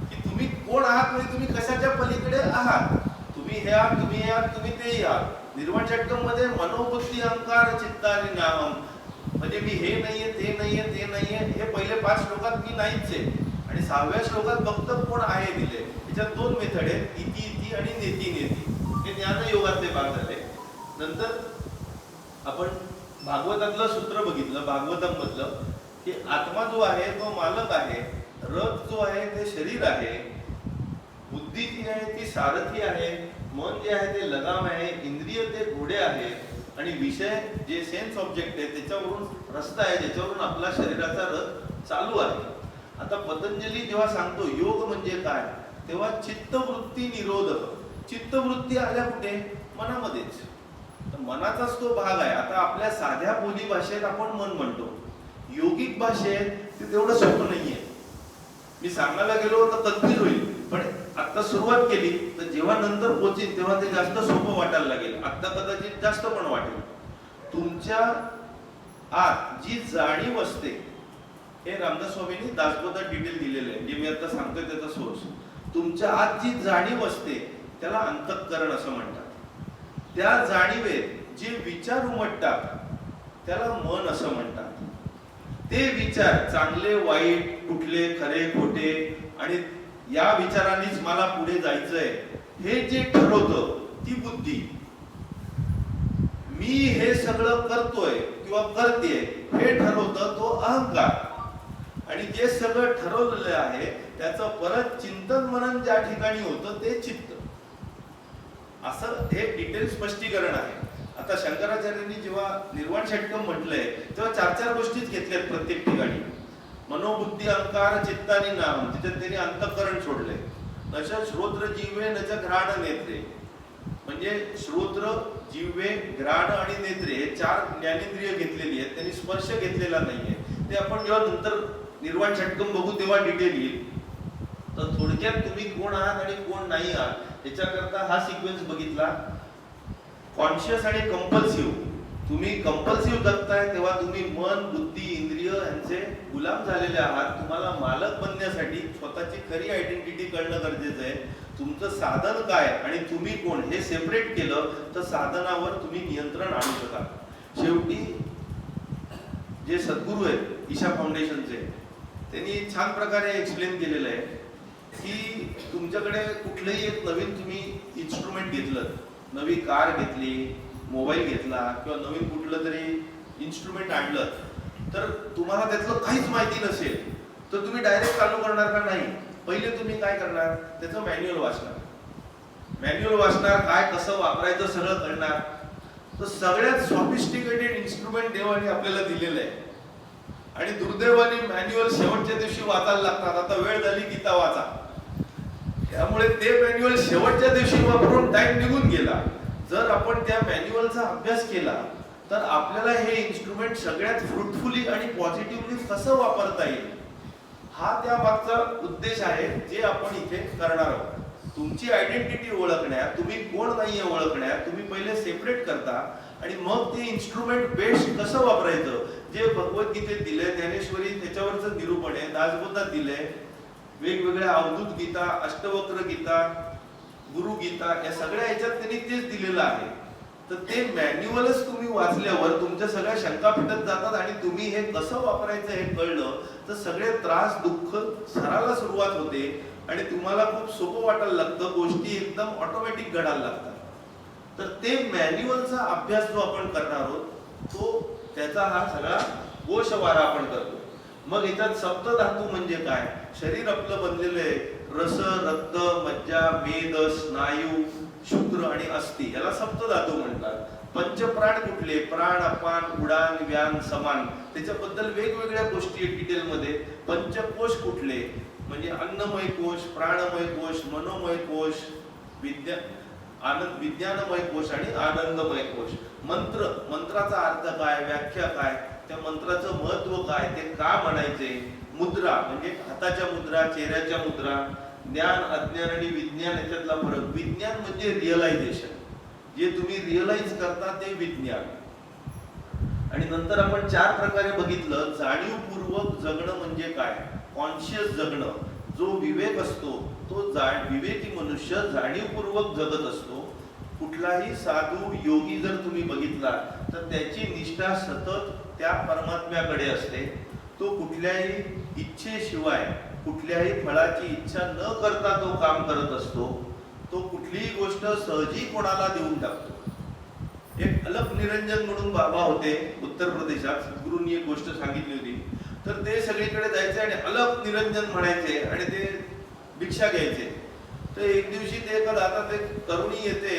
की तुम्ही कोण कोण आहात म्हणजे तुम्ही कशाच्या पलीकडे आहात. तुम्ही हे आहात, तुम्ही हे आहात, तुम्ही तेही आहात. निर्वाण षटकम मध्ये मनोबुद्धी अहंकार चित्तानी नाम, म्हणजे मी हे नाहीये, ते नाहीये, ते नाहीये, हे पहिले 5 श्लोकात मी नाहीच आहे. आणि 6व्या श्लोकात फक्त कोण आहे दिले. त्याच्यात 2 मेथड आहेत, इति इति आणि नेती नेती. हे ज्ञानयोगातले भाग झाले. नंतर आपण भागवतातलं सूत्र बघितलं, भागवतम मधलं, की आत्मा जो आहे तो मालक आहे, रथ जो आहे ते शरीर आहे, बुद्धी जी आहे ती सारथी आहे, मन जे आहे ते लगाम आहे, इंद्रिय ते घोडे आहे, आणि विषय जे सेन्स ऑब्जेक्ट आहे त्याच्यावरून रस्ता आहे ज्याच्यावरून आपला शरीराचा रथ चालू आहे. आता पतंजली जेव्हा सांगतो योग म्हणजे काय, तेव्हा चित्तवृत्ती निरोधक. चित्तवृत्ती आल्या कुठे? मनामध्येच. तर मनाचाच तो भाग आहे. आता आपल्या साध्या बोली भाषेत आपण मन म्हणतो, योगिक भाषेत ते तेवढं सोपं नाहीये. मी सांगायला गेलो तर कन्फ्युज होईल, पण आता सुरुवात केली तर जेव्हा नंतर पोहोचेल तेव्हा ते जास्त सोपं वाटायला लागेल. आता कदाचित जास्त पण वाटेल. तुमच्या आत जी जाणीव असते, हे रामदास स्वामींनी दासबोधात डिटेल दिलेलं आहे, जे मी आता सांगतोय त्याचा सोर्स. तुमच्या आत जी जाणीव असते त्याला अंतःकरण असं म्हणतात. त्या जाणीवेत जे विचार उमटतात त्याला मन असं म्हणतात. ते विचार चांगले वाईट, कुठले खरे खोटे, आणि या विचारांनीच मला पुढे जायचंय हे जे ठरवतं ती बुद्धी. मी हे सगळं करतोय किंवा करते हे ठरवतं तो अहंकार. आणि जे सगळं ठरवलेलं आहे त्याचं परत चिंतन मनन ज्या ठिकाणी होतं ते चित्त. असं हे डिटेल स्पष्टीकरण आहे. आता शंकराचार्यांनी जेव्हा निर्वाण षटकम म्हटलंय तेव्हा 4 गोष्टीच घेतल्यात प्रत्येक ठिकाणी. मनोबुद्धी अहंकार चित्तानी नाम, त्याच्यात त्यांनी अंतःकरण सोडले. नश श्रोत्र जिव्हे नच घ्राण नेत्रे, म्हणजे श्रोत्र जिव्हे घ्राण आणि नेत्रे हे 4 ज्ञानेंद्रिय घेतलेली आहेत. त्यांनी स्पर्श घेतलेला नाहीये. ते आपण जेव्हा नंतर निर्वाण षटकम बघू तेव्हा डिटेल येईल. तर थोडक्यात तुम्ही कोण आहात आणि कोण नाही आहात याच्याकरता हा सिक्वेन्स बघितला. कॉन्शियस आणि कंपल्सिव्ह. तुम्ही कंपल्सिव्ह जगताय तेव्हा तुम्ही मन, बुद्धी, इंद्रिय यांचे गुलाम झालेले आहात. तुम्हाला मालक बनण्यासाठी स्वतःची खरी आयडेंटिटी कळणं गरजेचं आहे. तुमचं साधन काय आणि तुम्ही कोण हे सेपरेट केलं तर साधनावर तुम्ही नियंत्रण आणू शकाल. शेवटी जे सद्गुरू आहेत ईशा फाउंडेशनचे, त्यांनी छान प्रकारे एक्सप्लेन केलेलं आहे की तुमच्याकडे कुठलंही एक नवीन तुम्ही इन्स्ट्रुमेंट घेतलं, नवी कार घेतली, मोबाईल घेतला किंवा नवीन कुठलं तरी इन्स्ट्रुमेंट आणलं, तर तुम्हाला त्यातलं काहीच माहिती नसेल तर तुम्ही डायरेक्ट चालू करणार का? नाही. पहिले तुम्ही काय करणार, त्याचं मॅन्युअल वाचणार, काय कसं वापरायचं सगळं करणार. तर सगळ्यात सॉफिस्टिकेटेड इन्स्ट्रुमेंट देवाने आपल्याला दिलेलं आहे. आणि दुर्दैवाने मॅन्युअल शेवटच्या दिवशी वाचायला लागतात. आता वेळ झाली गीता वाचा, त्यामुळे ते मॅन्युअल शेवटच्या दिवशी वापरून टाइम निघून गेला. जर आपण त्या मॅन्युअलचा अभ्यास केला तर आपल्याला हे इन्स्ट्रुमेंट सगळ्यात फ्रुटफुली आणि पॉझिटिव्हली कसं वापरता येईल हा त्या मागचा उद्देश आहे जे आपण इथे करणार आहोत. तुमची आयडेंटिटी ओळखण्यात, तुम्ही कोण नाहीये ओळखण्यात तुम्ही पहिले सेपरेट करता आणि मग ते इन्स्ट्रुमेंट बेस्ट कसं वापरायचं, जे भगवद्गीतेत दिले, ज्ञानेश्वरी त्याच्यावरचं निरूपण आहे, दासबोधात दिलंय, वेगवेगळ्या अवधूत गीता, अष्टवक्र गीता, गुरु गीता, या सगळ्या ह्याच्यात त्यांनी तेच दिलेलं आहे. तर ते मॅन्युअलच तुम्ही वाचल्यावर तुमच्या सगळ्या शंका फिटत जातात आणि तुम्ही हे कसं वापरायचं हे कळलं तर सगळे त्रास, दुःख सरायला सुरुवात होते आणि तुम्हाला खूप सोपं वाटायला लागतं, गोष्टी एकदम ऑटोमॅटिक घडायला लागतात. तर ते मॅन्युअलचा अभ्यास जो आपण करणार आहोत तो त्याचा हा सगळा गोषवारा आपण करतो. मग याच्यात सप्तधातू म्हणजे काय? शरीर आपलं बनलेलं आहे रस, रक्त, मज्जा, मेद, स्नायू, शुक्र आणि अस्थि, याला सप्तधातू म्हणतात. पंचप्राण कुठले? प्राण, अपान, उडान, व्यान, समान, त्याच्याबद्दल वेगवेगळ्या गोष्टी डिटेलमध्ये. पंचकोश कुठले? म्हणजे अन्नमय कोश, प्राणमय कोश, मनोमय कोश, विज्ञानमय कोश आणि आनंदमय कोश. मंत्र, मंत्राचा अर्थ काय, व्याख्या काय, त्या मंत्राचं महत्व काय, ते का म्हणायचे. मुद्रा म्हणजे हाताच्या मुद्रा, चेहऱ्याच्या मुद्रा. ज्ञान, अज्ञान आणि विज्ञान याच्यातला फरक. विज्ञान म्हणजे रिअलायझेशन, जे तुम्ही रिअलाइज करता ते विज्ञान. आणि नंतर आपण 4 प्रकारे बघितलं. जाणीवपूर्वक जगणं म्हणजे काय, कॉन्शियस जगणं. जो विवेक असतो तो विवेकी मनुष्य जाणीवपूर्वक जगत असतो. कुठलाही साधू योगी जर तुम्ही बघितला तर त्याची निष्ठा सतत त्या परमात्म्याकडे असते. तो कुठल्याही इच्छेशिवाय कुठल्याही फळाची इच्छा न करता तो काम करत असतो. तो कुठलीही गोष्ट सहजी कोणाला देऊन टाकतो. एक अलक निरंजन म्हणून बाबा होते उत्तर प्रदेशात. सद्गुरूंनी एक गोष्ट सांगितली होती. तर ते सगळीकडे जायचे आणि अलक निरंजन म्हणायचे आणि ते भिक्षा घ्यायचे. तर एक दिवशी ते एका हातात एक तरुणी येते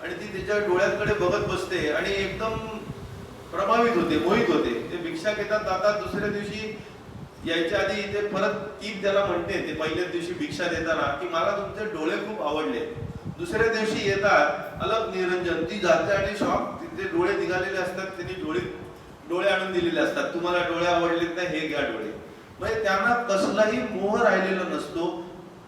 आणि ती त्याच्या डोळ्याकडे बघत बसते आणि एकदम प्रभावित होते, मोहित होते. ते भिक्षा घेतात जातात. दुसऱ्या दिवशी यायच्या आधी ते परत ती त्याला म्हणते ते पहिल्याच दिवशी भिक्षा देताना की मला तुमचे डोळे खूप आवडले. दुसऱ्या दिवशी येतात अलग निरंजन, ती जाते आणि शॉक, तिथे डोळे निघालेले असतात, त्यांनी डोळे आणून दिलेले असतात. तुम्हाला डोळे आवडलेत ना, हे घ्या डोळे. म्हणजे त्यांना कसलाही मोह राहिलेला नसतो.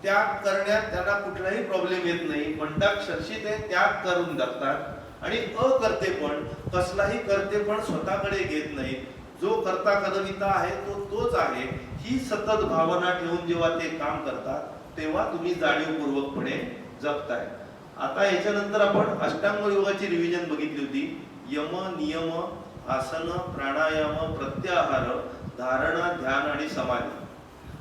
त्याग करण्यात त्यांना कुठलाही प्रॉब्लेम येत नाही. मंडाक्षरशी ते त्याग करून टाकतात आणि अकर्तेपण, कसलाही कर्तेपण स्वतःकडे घेत नाही. जो कर्ता कर्तविता आहे तो तोच आहे, ही सतत भावना ठेवून जेव्हा ते काम करतात तेव्हा तुम्ही जाणीवपूर्वकपणे जगताय. आता याच्यानंतर आपण अष्टांग योगाची रिव्हिजन बघितली होती. यम, नियम, आसन, प्राणायाम, प्रत्याहार, धारणा, ध्यान आणि समाधी.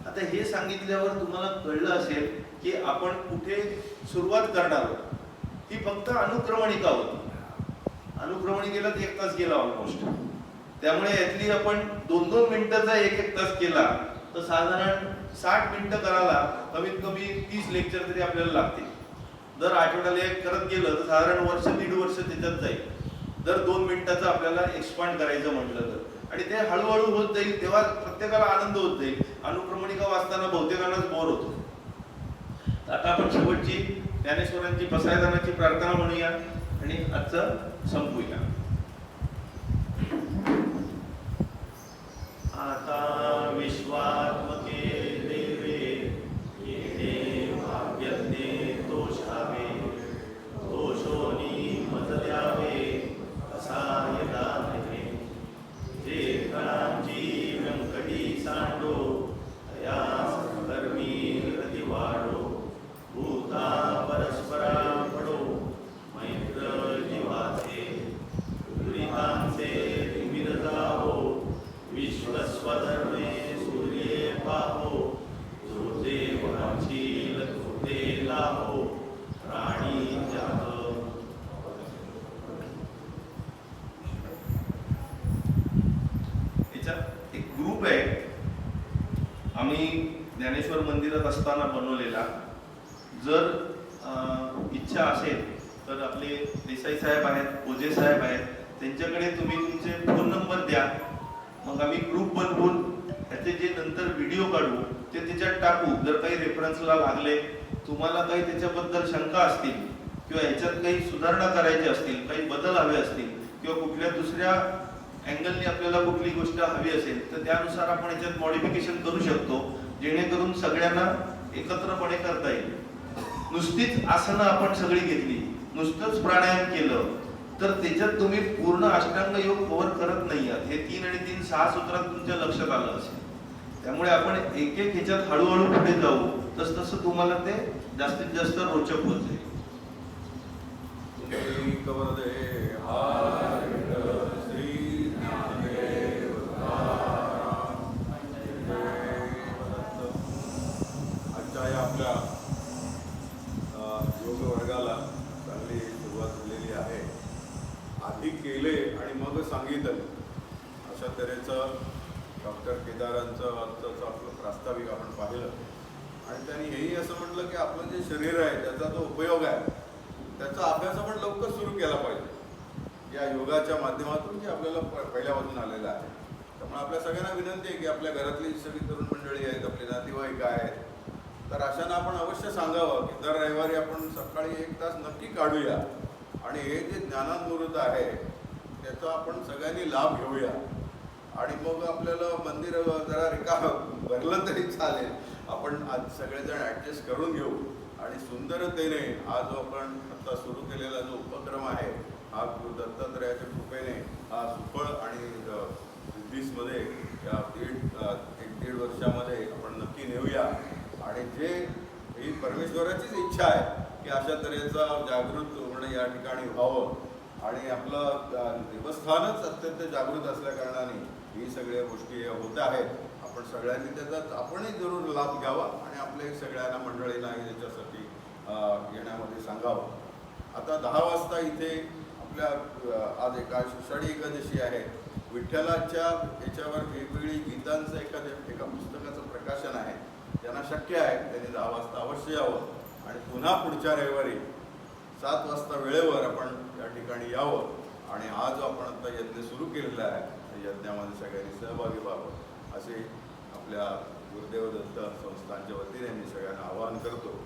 आता हे सांगितल्यावर तुम्हाला कळलं असेल की आपण कुठे सुरुवात करणार आहोत. ही फक्त अनुक्रमणिका होती. अनुक्रमणिकेला 1 तास गेला ऑलमोस्ट. त्यामुळे यातली आपण 2-2 मिनिटाचा 1-1 तास केला तर साधारण 60 मिनिटं करायला कमीत कमी 30 लेक्चर तरी आपल्याला लागतील. दर आठवड्याला एक करत गेलं तर साधारण वर्ष 1.5 वर्ष त्याच्यात जाईल. दर 2 मिनिटाचं आपल्याला एक्सपांड करायचं म्हटलं तर. आणि ते हळूहळू होत जाईल, तेव्हा प्रत्येकाला आनंद होत जाईल. अनुक्रमणिका वाचताना बहुतेकांनाच बोर होतो. आता आपण शेवटची ज्ञानेश्वरांची पसायदानाची प्रार्थना म्हणूया आणि आजचं संपूया. आता विश्वात्मके देवे येणे भाग्यज्ञे तोषावे, तोषोनी मत द्यावे असा यदा नये. जे कणांची व्यंकटी सांडो तया कर्मी रती वाढो. भूता परस्परा पडो मैत्र जीवाचे, दुरितांचे तिमिर जावो. विश्वस्वधर्मे सूर्ये पाहो, जो देवाची लखुते लाहो. प्राणी जात याच्यात एक ग्रुप आहे आम्ही ज्ञानेश्वर मंदिरात असताना बनवलेला. जर इच्छा असेल तर आपले देसाई साहेब आहेत, ओझे साहेब आहेत, त्यांच्याकडे तुम्ही तुमचे फोन नंबर द्या. मग आम्ही ग्रुप बनवून त्याचे जे नंतर व्हिडिओ काढू ते त्याच्यात टाकू. जर काही रेफरन्सला लागले, तुम्हाला काही त्याच्याबद्दल शंका असतील किंवा याच्यात काही सुधारणा करायची असतील, काही बदल हवे असतील किंवा कुठल्या दुसऱ्या अँगलने आपल्याला कुठली गोष्ट हवी असेल तर त्यानुसार आपण याच्यात मॉडिफिकेशन करू शकतो, जेणेकरून सगळ्यांना एकत्रपणे करता येईल. नुसतीच आसनं आपण सगळी घेतली, नुसतंच प्राणायाम केलं तर त्याच्यात तुम्ही पूर्ण अष्टांग योग कव्हर करत नाही आहात. हे 3 आणि 3 6 सूत्रात तुमच्या लक्षात आलं असेल. त्यामुळे आपण एक एक ह्याच्यात हळूहळू पुढे जाऊ, तस तसं तुम्हाला ते जास्तीत जास्त रोचक होत जाईल. आजच्या आपल्या योग वर्गाला चांगली सुरुवात झालेली आहे. आधी केले आणि मग सांगितलं अशा तऱ्हेचं डॉक्टर केदारांचं आजचं आपलं प्रास्ताविक आपण पाहिलं. आणि त्यांनी हेही असं म्हटलं की आपलं जे शरीर आहे त्याचा जो उपयोग आहे त्याचा अभ्यास आपण लवकर सुरू केला पाहिजे या योगाच्या माध्यमातून, जे आपल्याला पहिल्यापासून आलेलं आहे. त्यामुळे आपल्या सगळ्यांना विनंती आहे की आपल्या घरातली सगळी तरुण मंडळी आहेत, आपले नातेवाईक आहेत, तर अशांना आपण अवश्य सांगावं की दर रविवारी आपण सकाळी 1 तास नक्की काढूया आणि हे जे ज्ञानामृत आहे त्याचा आपण सगळ्यांनी लाभ घेऊया. आणि मग आपल्याला मंदिर जरा रिकामं भरलं तरी चालेल, आपण आज सगळेजण ॲडजस्ट करून घेऊ आणि सुंदरतेने हा जो आपण आता सुरू केलेला जो उपक्रम आहे हा गुरु दत्तात्रयाच्या कृपेने हा सुफळ आणि सिद्धीसमध्ये या 1-1.5 वर्षामध्ये आपण नक्की नेऊया. आणि जे ही परमेश्वराचीच इच्छा आहे की अशा तऱ्हेचा जागृत होणं या ठिकाणी व्हावं आणि आपलं देवस्थानच अत्यंत जागृत असल्या कारणाने ही सगळ्या गोष्टी होत आहेत. आपण सगळ्यांनी त्याचा आपणही जरूर लाभ घ्यावा आणि आपल्या सगळ्यांना मंडळींनाही त्याच्यासाठी येण्यामध्ये सांगावं. आता 10 वाजता इथे आपल्या आज आषाढी एकादशी आहे. विठ्ठलाच्या याच्यावर वेगवेगळी गीतांचं एका पुस्तकाचं प्रकाशन आहे. ज्यांना शक्य आहे त्यांनी 10 वाजता अवश्य यावं आणि पुन्हा पुढच्या रविवारी 7 वाजता वेळेवर आपण या ठिकाणी यावं आणि हा जो आपण आता यज्ञ सुरू केलेला आहे त्या यज्ञामध्ये सगळ्यांनी सहभागी व्हावं असे आपल्या गुरुदेव दत्त संस्थांच्या वतीने मी सगळ्यांना आवाहन करतो.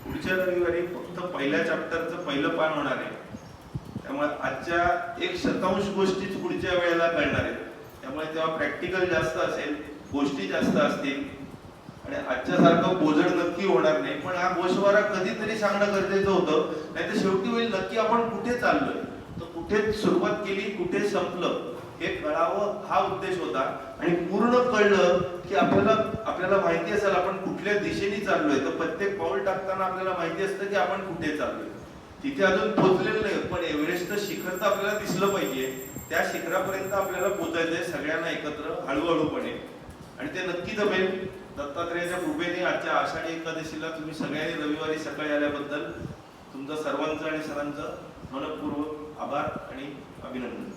पुढच्या रविवारी फक्त पहिल्या चॅप्टरचं पहिलं पान होणार आहे. त्यामुळे आजच्या 1/100 गोष्टीच पुढच्या वेळेला कळणार आहेत. त्यामुळे तेव्हा प्रॅक्टिकल जास्त असेल, गोष्टी जास्त असतील आणि आजच्या सारखं बोजड नक्की होणार नाही. पण हा गोषवारा कधीतरी सांगणं गरजेचं होतं, नाही तर शेवटी होईल नक्की आपण कुठे चाललोय, तर कुठे सुरुवात केली, कुठे संपलं हे कळावं हा उद्देश होता. आणि पूर्ण कळलं की आपल्याला माहिती असेल आपण कुठल्या दिशेने चाललोय, तर प्रत्येक पाऊल टाकताना आपल्याला माहिती असतं की आपण कुठे चाललोय. तिथे अजून पोहोचलेलं नाही, पण एव्हरेस्ट शिखर तर आपल्याला दिसलं पाहिजे. त्या शिखरापर्यंत आपल्याला पोहोचायचंय सगळ्यांना एकत्र हळूहळूपणे आणि ते नक्की जमेल. दत्तात्रेयाच्या कृपेने आजच्या आषाढी एकादशीला तुम्ही सगळ्यांनी रविवारी सकाळी आल्याबद्दल तुमचं सर्वांचं आणि सरांचं मनपूर्वक आभार आणि अभिनंदन.